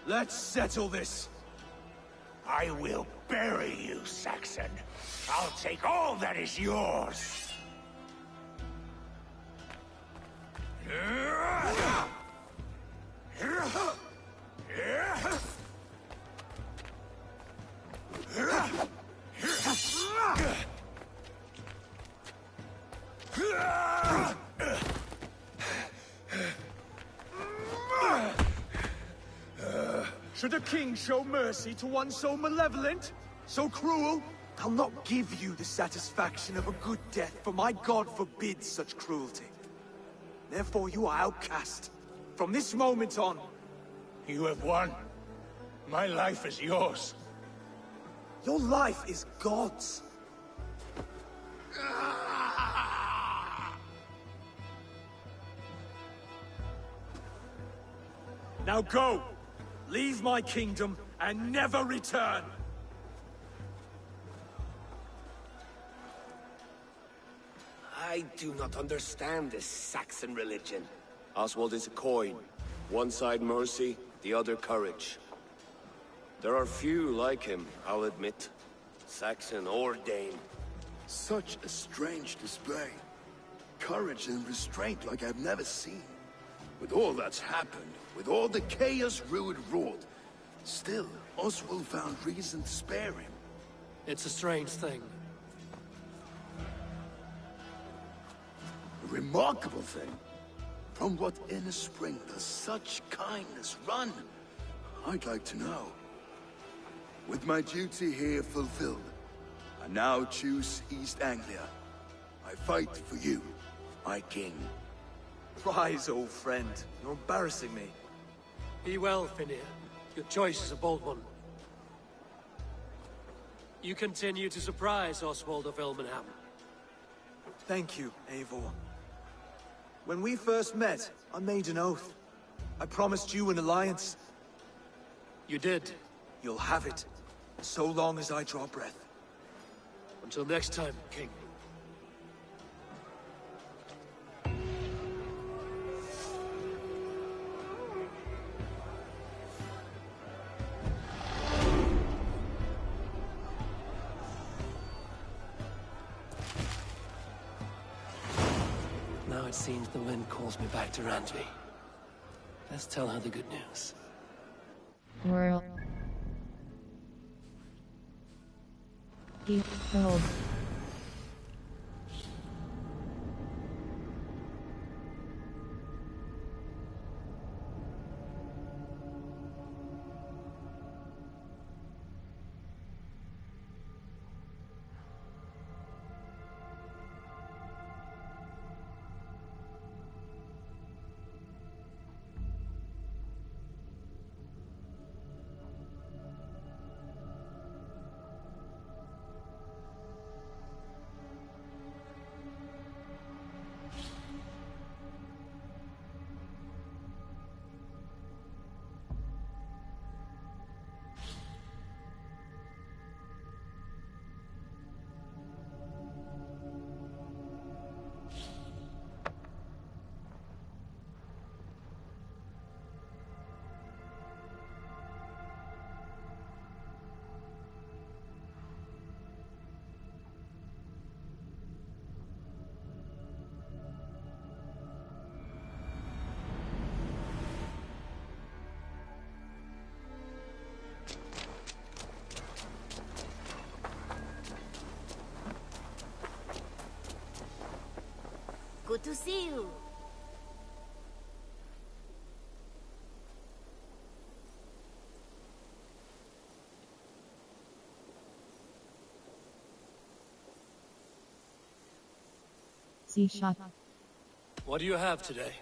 Let's settle this. I will bury you, Saxon. I'll take all that is yours. Should a king show mercy to one so malevolent? So cruel? I'll not give you the satisfaction of a good death, for my god forbids such cruelty. Therefore you are outcast. From this moment on. You have won. My life is yours. Your life is God's. Now go! Leave my kingdom and never return! I do not understand this Saxon religion. Oswald is a coin. One side mercy, the other courage. There are few like him, I'll admit. Saxon or Dane. Such a strange display. Courage and restraint like I've never seen. With all that's happened, with all the chaos Rued wrought, still, Oswald found reason to spare him. It's a strange thing. A remarkable thing. From what inner spring does such kindness run? I'd like to know. With my duty here fulfilled, I now choose East Anglia. I fight for you, my king. Rise, old friend. You're embarrassing me. Be well, Finir. Your choice is a bold one. You continue to surprise Oswald of Ilmenham. Thank you, Eivor. When we first met, I made an oath. I promised you an alliance. You did. You'll have it, so long as I draw breath. Until next time, King. Now it seems the wind calls me back to Randvi. Let's tell her the good news. World. Behold. Good to see you. See shot. What do you have today?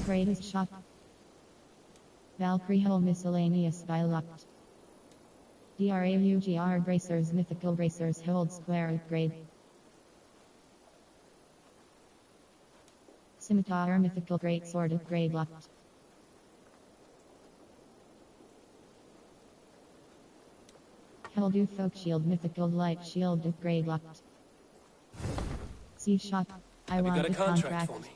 Greatest shot. Valkyrie Hull miscellaneous Bilocked. DRAUGR bracers mythical bracers hold square upgrade. Scimitar mythical great sword upgrade locked. Heldu folk shield mythical light shield upgrade locked. Sea shot. Have you got a contract for me?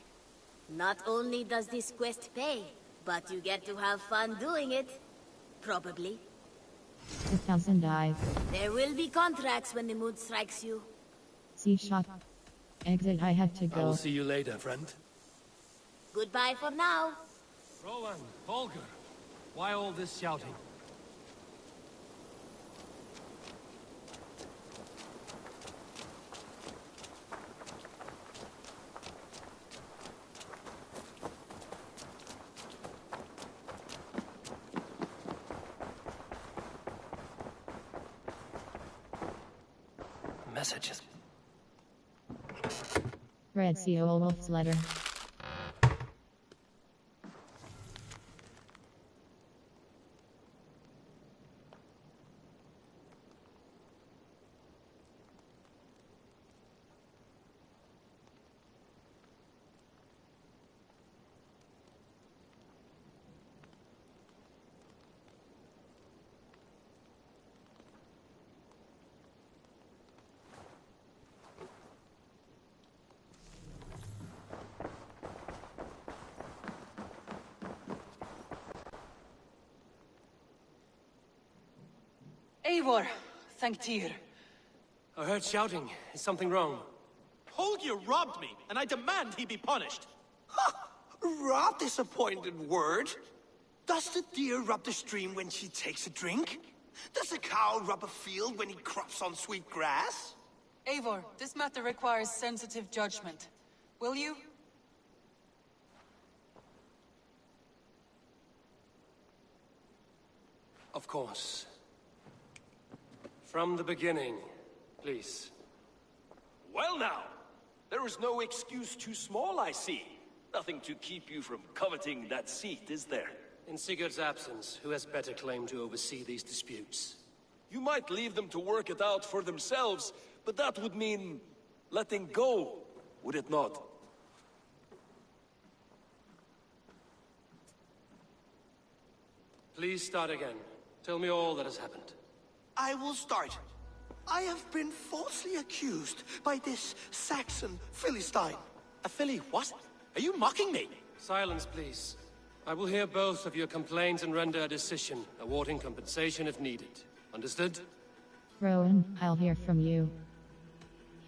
Not only does this quest pay, but you get to have fun doing it. Probably. 2000 eyes. There will be contracts when the mood strikes you. Sea shot. Exit I have to go. I will see you later, friend. Goodbye for now. Rowan, Holger, why all this shouting? Messages. Red Seal Wolf's letter. Eivor, thank Tyr. I heard shouting. Is something wrong? Holger robbed me, and I demand he be punished. Ha! Raw disappointed word. Does the deer rub the stream when she takes a drink? Does a cow rub a field when he crops on sweet grass? Eivor, this matter requires sensitive judgment. Will you? Of course. From the beginning, please. Well now, there is no excuse too small, I see. Nothing to keep you from coveting that seat, is there? In Sigurd's absence, who has better claim to oversee these disputes? You might leave them to work it out for themselves, but that would mean letting go, would it not? Please start again. Tell me all that has happened. I will start. I have been falsely accused by this Saxon Philistine. A Philly what? Are you mocking me? Silence, please. I will hear both of your complaints and render a decision, awarding compensation if needed. Understood? Rowan, I'll hear from you.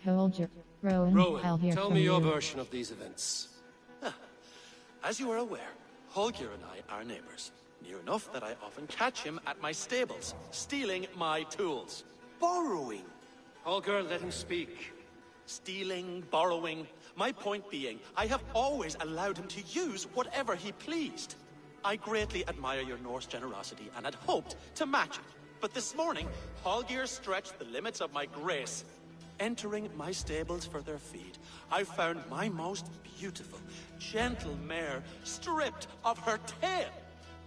Hold your... Rowan, I'll hear tell from me you. your version of these events. As you are aware, Holger and I are neighbors. Near enough that I often catch him at my stables, stealing my tools. Borrowing. Holger, let him speak. Stealing, borrowing. My point being, I have always allowed him to use whatever he pleased. I greatly admire your Norse generosity and had hoped to match it. But this morning, Holger stretched the limits of my grace. Entering my stables for their feed, I found my most beautiful, gentle mare stripped of her tail.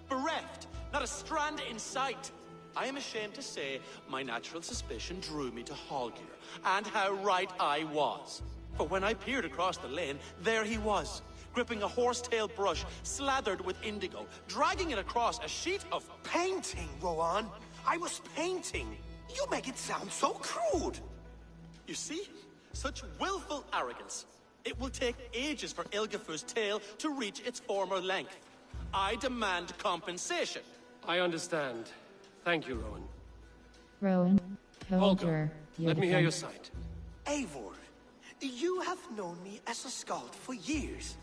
Bereft, not a strand in sight. I am ashamed to say my natural suspicion drew me to Holger, and how right I was. For when I peered across the lane, there he was, gripping a horsetail brush slathered with indigo, dragging it across a sheet of painting, Rowan. I was painting. You make it sound so crude. You see? Such willful arrogance. It will take ages for Ilgifu's tail to reach its former length. I demand compensation. I understand. Thank you, Rowan. Rowan, hold Holger, your let me hear your defense. side. Eivor, you have known me as a skald for years.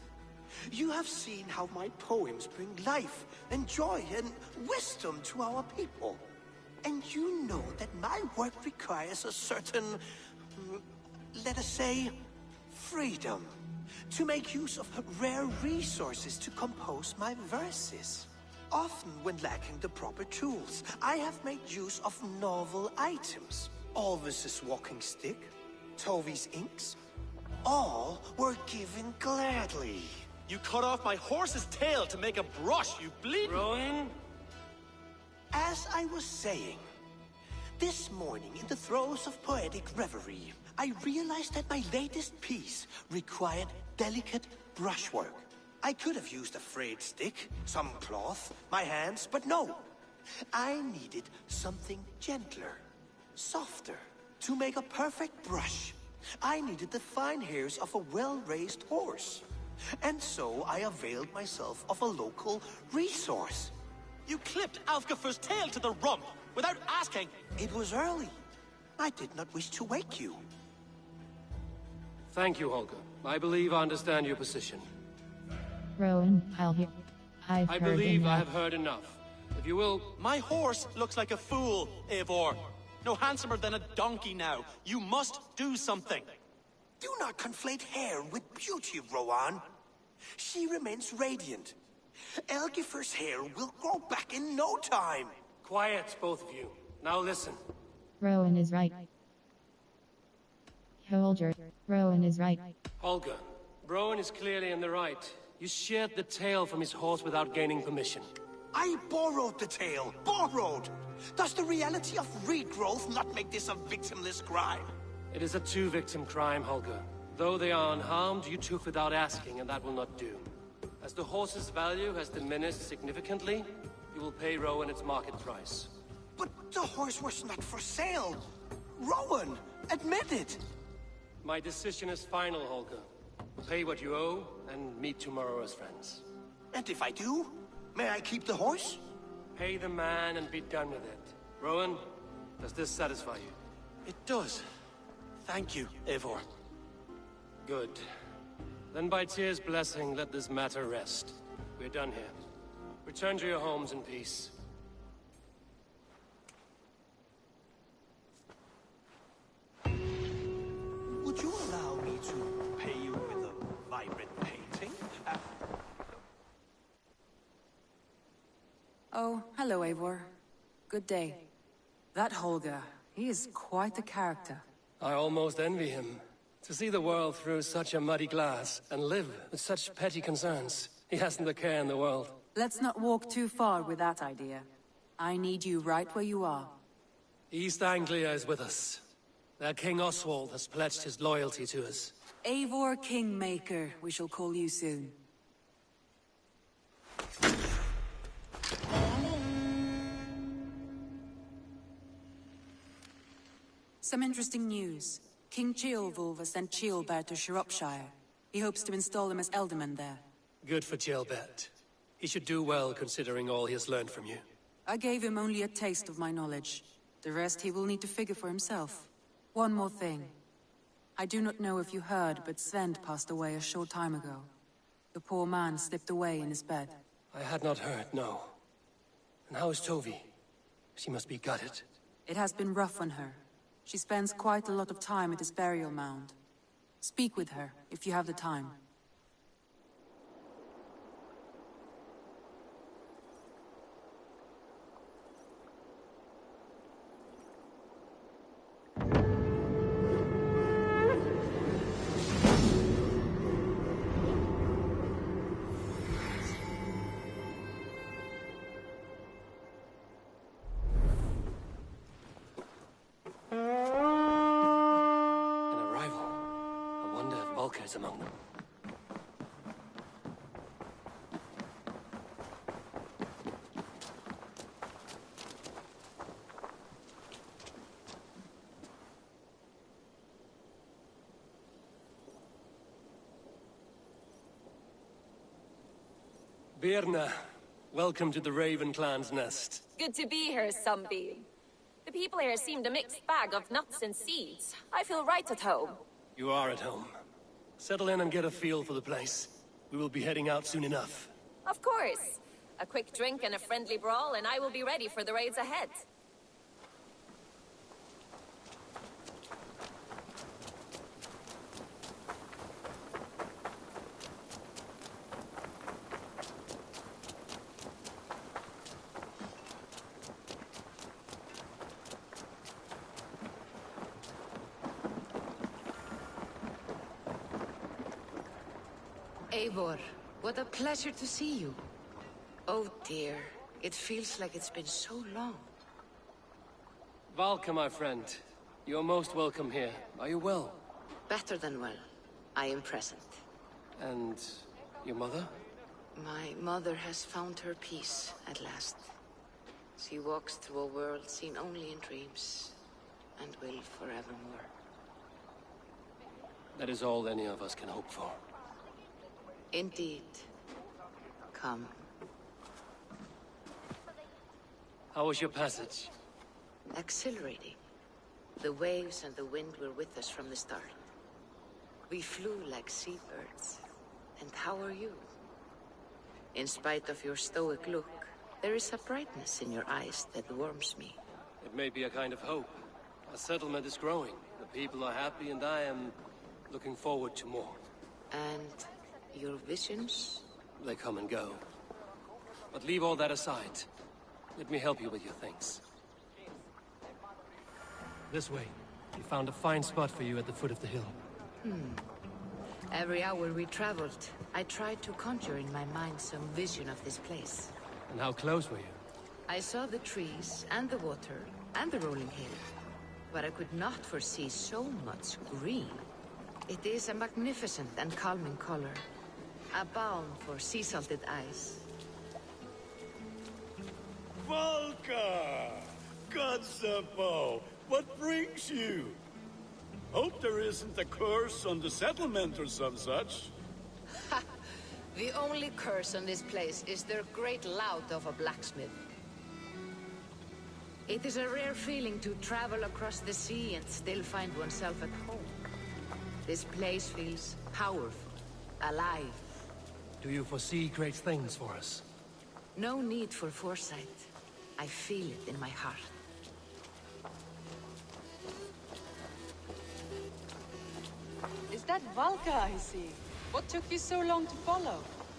You have seen how my poems bring life and joy and wisdom to our people. And you know that my work requires a certain, let us say, freedom. To make use of rare resources to compose my verses. Often when lacking the proper tools, I have made use of novel items. Alvis's walking stick, Tovi's inks. All were given gladly. You cut off my horse's tail to make a brush, you bleed. Rowan? As I was saying, this morning in the throes of poetic reverie, I realized that my latest piece required delicate brushwork. I could have used a frayed stick, some cloth, my hands, but no. I needed something gentler, softer. To make a perfect brush, I needed the fine hairs of a well-raised horse. And so I availed myself of a local resource. You clipped Alfgafur's tail to the rump without asking. It was early. I did not wish to wake you. Thank you, Holger. I believe I understand your position. Rowan, I believe I have heard enough. If you will... My horse looks like a fool, Eivor. No handsomer than a donkey now. You must do something. Do not conflate hair with beauty, Rowan. She remains radiant. Algifur's hair will grow back in no time. Quiet, both of you. Now listen. Rowan is right. Holger, Rowan is right. Holger, Rowan is clearly in the right. You sheared the tail from his horse without gaining permission. I borrowed the tail. Borrowed! Does the reality of regrowth not make this a victimless crime? It is a two-victim crime, Holger. Though they are unharmed, you took without asking, and that will not do. As the horse's value has diminished significantly, you will pay Rowan its market price. But the horse was not for sale. Rowan, admit it. My decision is final, Holger. Pay what you owe, and meet tomorrow as friends. And if I do, may I keep the horse? Pay the man and be done with it. Rowan, does this satisfy you? It does. Thank you, Eivor. Good. Then by Tyr's blessing, let this matter rest. We're done here. Return to your homes in peace. Would you allow me to pay you with a vibrant painting? Oh, hello, Eivor. Good day. That Holger, he is quite the character. I almost envy him. To see the world through such a muddy glass, and live with such petty concerns. He hasn't a care in the world. Let's not walk too far with that idea. I need you right where you are. East Anglia is with us. Their King Oswald has pledged his loyalty to us. Eivor Kingmaker, we shall call you soon. Some interesting news. King Ceolwulf has sent Ceolbert to Shropshire. He hopes to install him as Elderman there. Good for Ceolbert. He should do well considering all he has learned from you. I gave him only a taste of my knowledge. The rest he will need to figure for himself. One more thing. I do not know if you heard, but Svend passed away a short time ago. The poor man slipped away in his bed. I had not heard, no. And how is Tovi? She must be gutted. It has been rough on her. She spends quite a lot of time at his burial mound. Speak with her, if you have the time. Is among them. Birna, welcome to the Raven Clan's nest. Good to be here, Sunbeam. The people here seemed a mixed bag of nuts and seeds. I feel right at home. You are at home. Settle in and get a feel for the place. We will be heading out soon enough. Of course. A quick drink and a friendly brawl, and I will be ready for the raids ahead. Eivor, What a pleasure to see you. Oh dear, it feels like it's been so long. Valka, my friend. You're most welcome here. Are you well? Better than well. I am present. And your mother? My mother has found her peace at last. She walks through a world seen only in dreams, and will forevermore. That is all any of us can hope for. Indeed. Come. How was your passage? Exhilarating. The waves and the wind were with us from the start. We flew like seabirds. And how are you? In spite of your stoic look, there is a brightness in your eyes that warms me. It may be a kind of hope. Our settlement is growing. The people are happy and I am looking forward to more. And your visions? They come and go. But leave all that aside. Let me help you with your things. This way. We found a fine spot for you at the foot of the hill. Every hour we traveled, I tried to conjure in my mind some vision of this place. And how close were you? I saw the trees, and the water, and the rolling hill. But I could not foresee so much green. It is a magnificent and calming color. A balm for sea-salted eyes. Valka! Godsapo! What brings you? Hope there isn't a curse on the settlement or some such. Ha! The only curse on this place is their great lout of a blacksmith. It is a rare feeling to travel across the sea and still find oneself at home. This place feels powerful, alive. Do you foresee great things for us? No need for foresight. I feel it in my heart. Is that Valka I see? What took you so long to follow?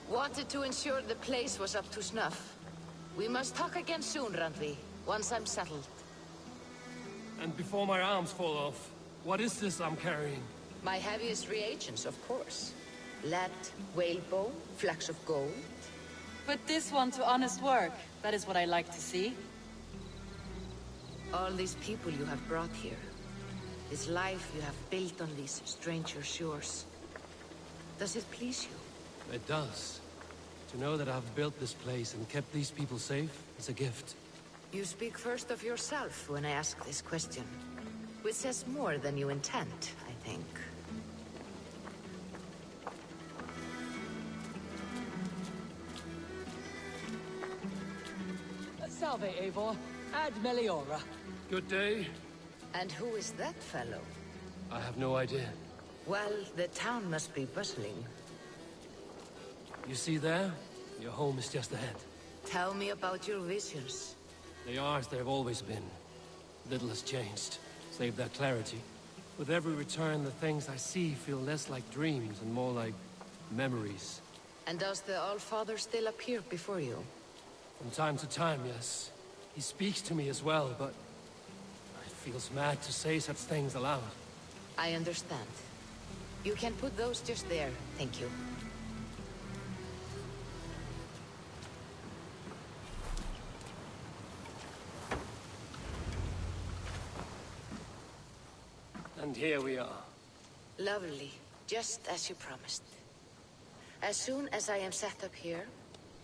Wanted to ensure the place was up to snuff. We must talk again soon, Randvi, once I'm settled. And before my arms fall off, what is this I'm carrying? My heaviest reagents, of course. Lead, whalebone, flecks of gold. Put this one to honest work. That is what I like to see. All these people you have brought here. This life you have built on these stranger shores. Does it please you? It does. To know that I've built this place and kept these people safe is a gift. You speak first of yourself when I ask this question. Which says more than you intend, I think. Salve, Eivor. Ad Meliora. Good day. And who is that fellow? I have no idea. Well, the town must be bustling. You see there? Your home is just ahead. Tell me about your visions. They are as they've always been. Little has changed, save their clarity. With every return, the things I see feel less like dreams and more like memories. And does the Allfather still appear before you? From time to time, yes. He speaks to me as well, but it feels mad to say such things aloud. I understand. You can put those just there, thank you. And here we are. Lovely, just as you promised. As soon as I am set up here,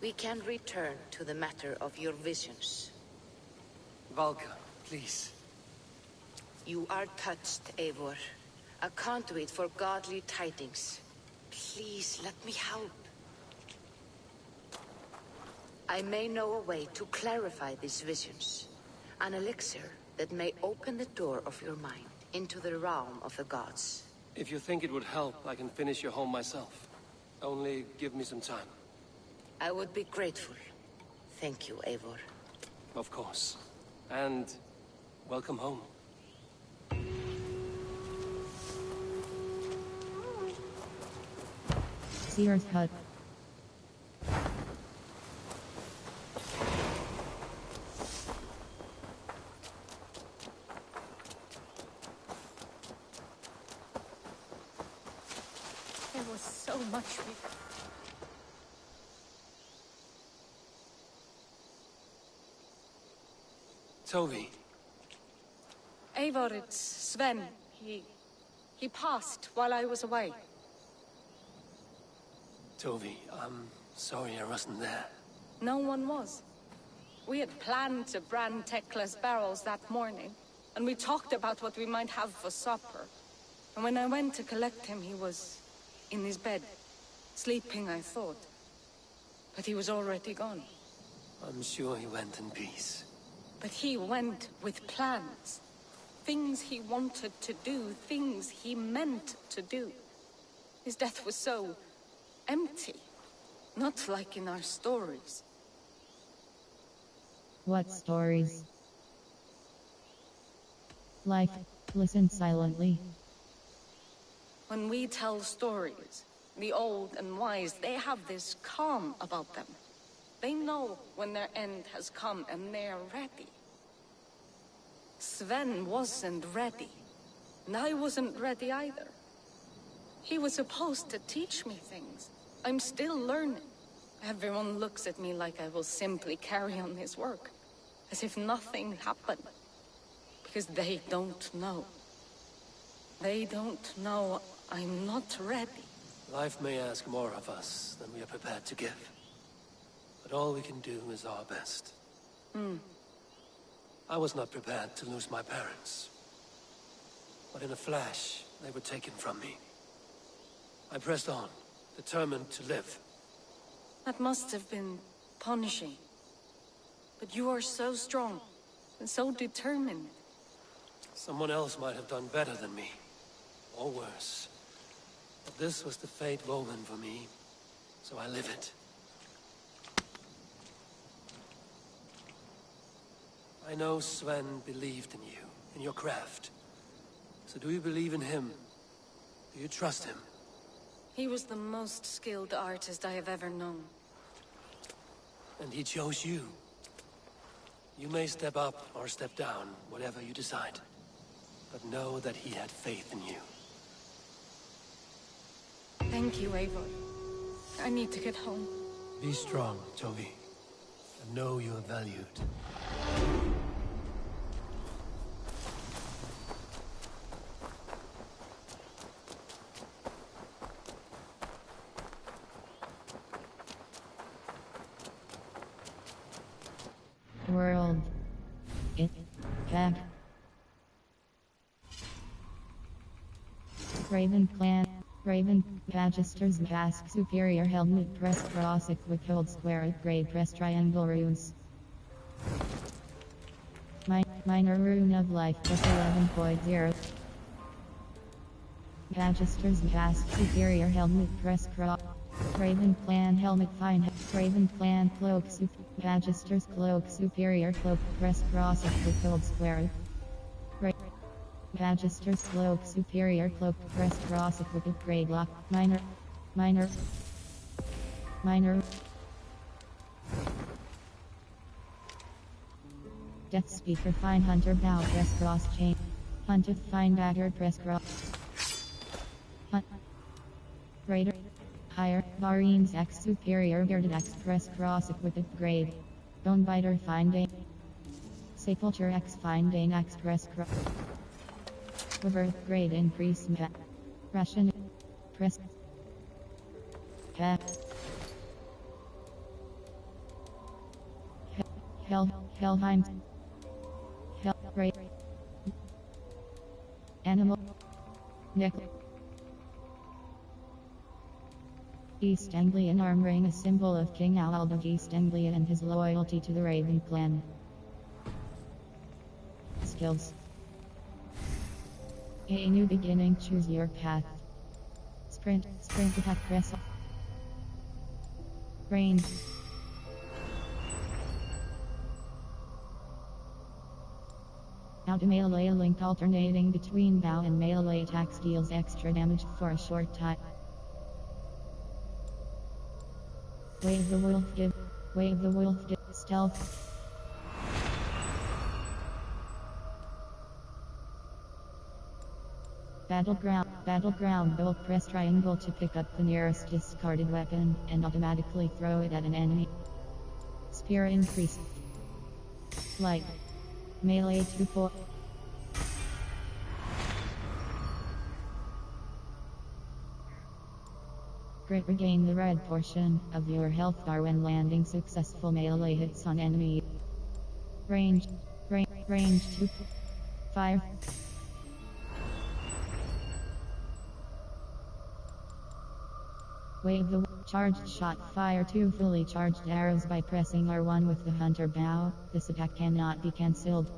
we can return to the matter of your visions. Valka, please. You are touched, Eivor. A conduit for godly tidings. Please, let me help. I may know a way to clarify these visions. An elixir that may open the door of your mind into the realm of the gods. If you think it would help, I can finish your home myself. Only give me some time. I would be grateful. Thank you, Eivor. Of course. And welcome home. Seer's Hut. There was so much we... Toby. Eivor, it's Sven. He passed while I was away. Toby, I'm sorry I wasn't there. No one was. We had planned to brand Tekla's barrels that morning, and we talked about what we might have for supper. And when I went to collect him, he was in his bed, sleeping, I thought. But he was already gone. I'm sure he went in peace. But he went with plans. Things he wanted to do, things he meant to do. His death was so empty, not like in our stories. What stories? Life. Listen silently. When we tell stories, the old and wise, they have this calm about them. They know when their end has come and they're ready. Sven wasn't ready, and I wasn't ready either. He was supposed to teach me things. I'm still learning. Everyone looks at me like I will simply carry on his work, as if nothing happened. Because they don't know. They don't know I'm not ready. Life may ask more of us than we are prepared to give. But all we can do is our best. I was not prepared to lose my parents. But in a flash, they were taken from me. I pressed on, determined to live. That must have been punishing. But you are so strong, and so determined. Someone else might have done better than me. Or worse. But this was the fate woven for me, so I live it. I know Sven believed in you, in your craft. So do you believe in him? Do you trust him? He was the most skilled artist I have ever known. And he chose you. You may step up or step down, whatever you decide. But know that he had faith in you. Thank you, Eivor. I need to get home. Be strong, Toby. And know you are valued. World. It. Back. Raven Clan. Raven. Magisters Mask Superior Helmet Press Cross Equipped Hold Square Upgrade Press Triangle Runes. Minor Rune of Life Press 11.0. Magisters Mask Superior Helmet Press Cross. Raven Clan Helmet Fine. Raven Clan Cloak Magisters Cloak Superior Cloak Press Cross Equipped Hold Square. Magisters Cloak Superior Cloak Press Cross Equipped Upgrade Lock. Minor. Death Speaker Fine Hunter Bow Press Cross Chain. Hunter Fine Dagger Press Cross. Raider. Higher. Marines X Superior Bearded X Press Cross Equipped Upgrade. Bonebiter Fine Dane. Sepulture X Fine Dane X Press Cross. Rebirth Grade Increase Russian Press Helheim Right Animal Nick East Anglian arm ring, a symbol of King Alald of East Anglia and his loyalty to the Raven clan. Skills. A new beginning, choose your path. Sprint attack press. Range. Auto melee link alternating between bow and melee attacks deals extra damage for a short time. Wave the wolf give. Stealth. Battleground bolt press triangle to pick up the nearest discarded weapon and automatically throw it at an enemy. Spear increase. Light. Melee 2-4. Crit regain the red portion of your health bar when landing successful melee hits on enemy. Range 2. Fire. Wave the charged shot. Fire 2 fully charged arrows by pressing R1 with the hunter bow. This attack cannot be cancelled.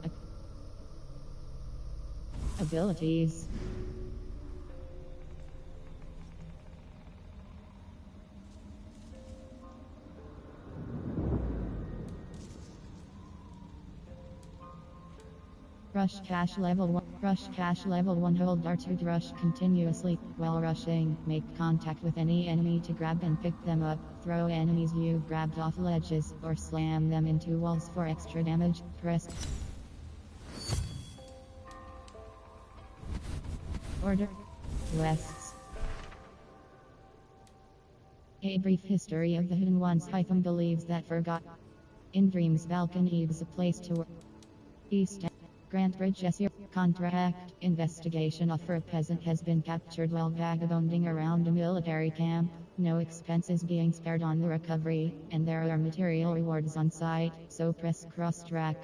Abilities. Rush cash level 1. Rush cash level 1. Hold R2 to rush continuously. While rushing, make contact with any enemy to grab and pick them up. Throw enemies you grabbed off ledges or slam them into walls for extra damage. Press Order. Quests. A brief history of the Hun once Hytham believes that forgot. In dreams Balcony is a place to work. East Grant Bridge Esir. Contract. Investigation offer. A peasant has been captured while vagabonding around a military camp. No expenses being spared on the recovery, and there are material rewards on site, so press cross track.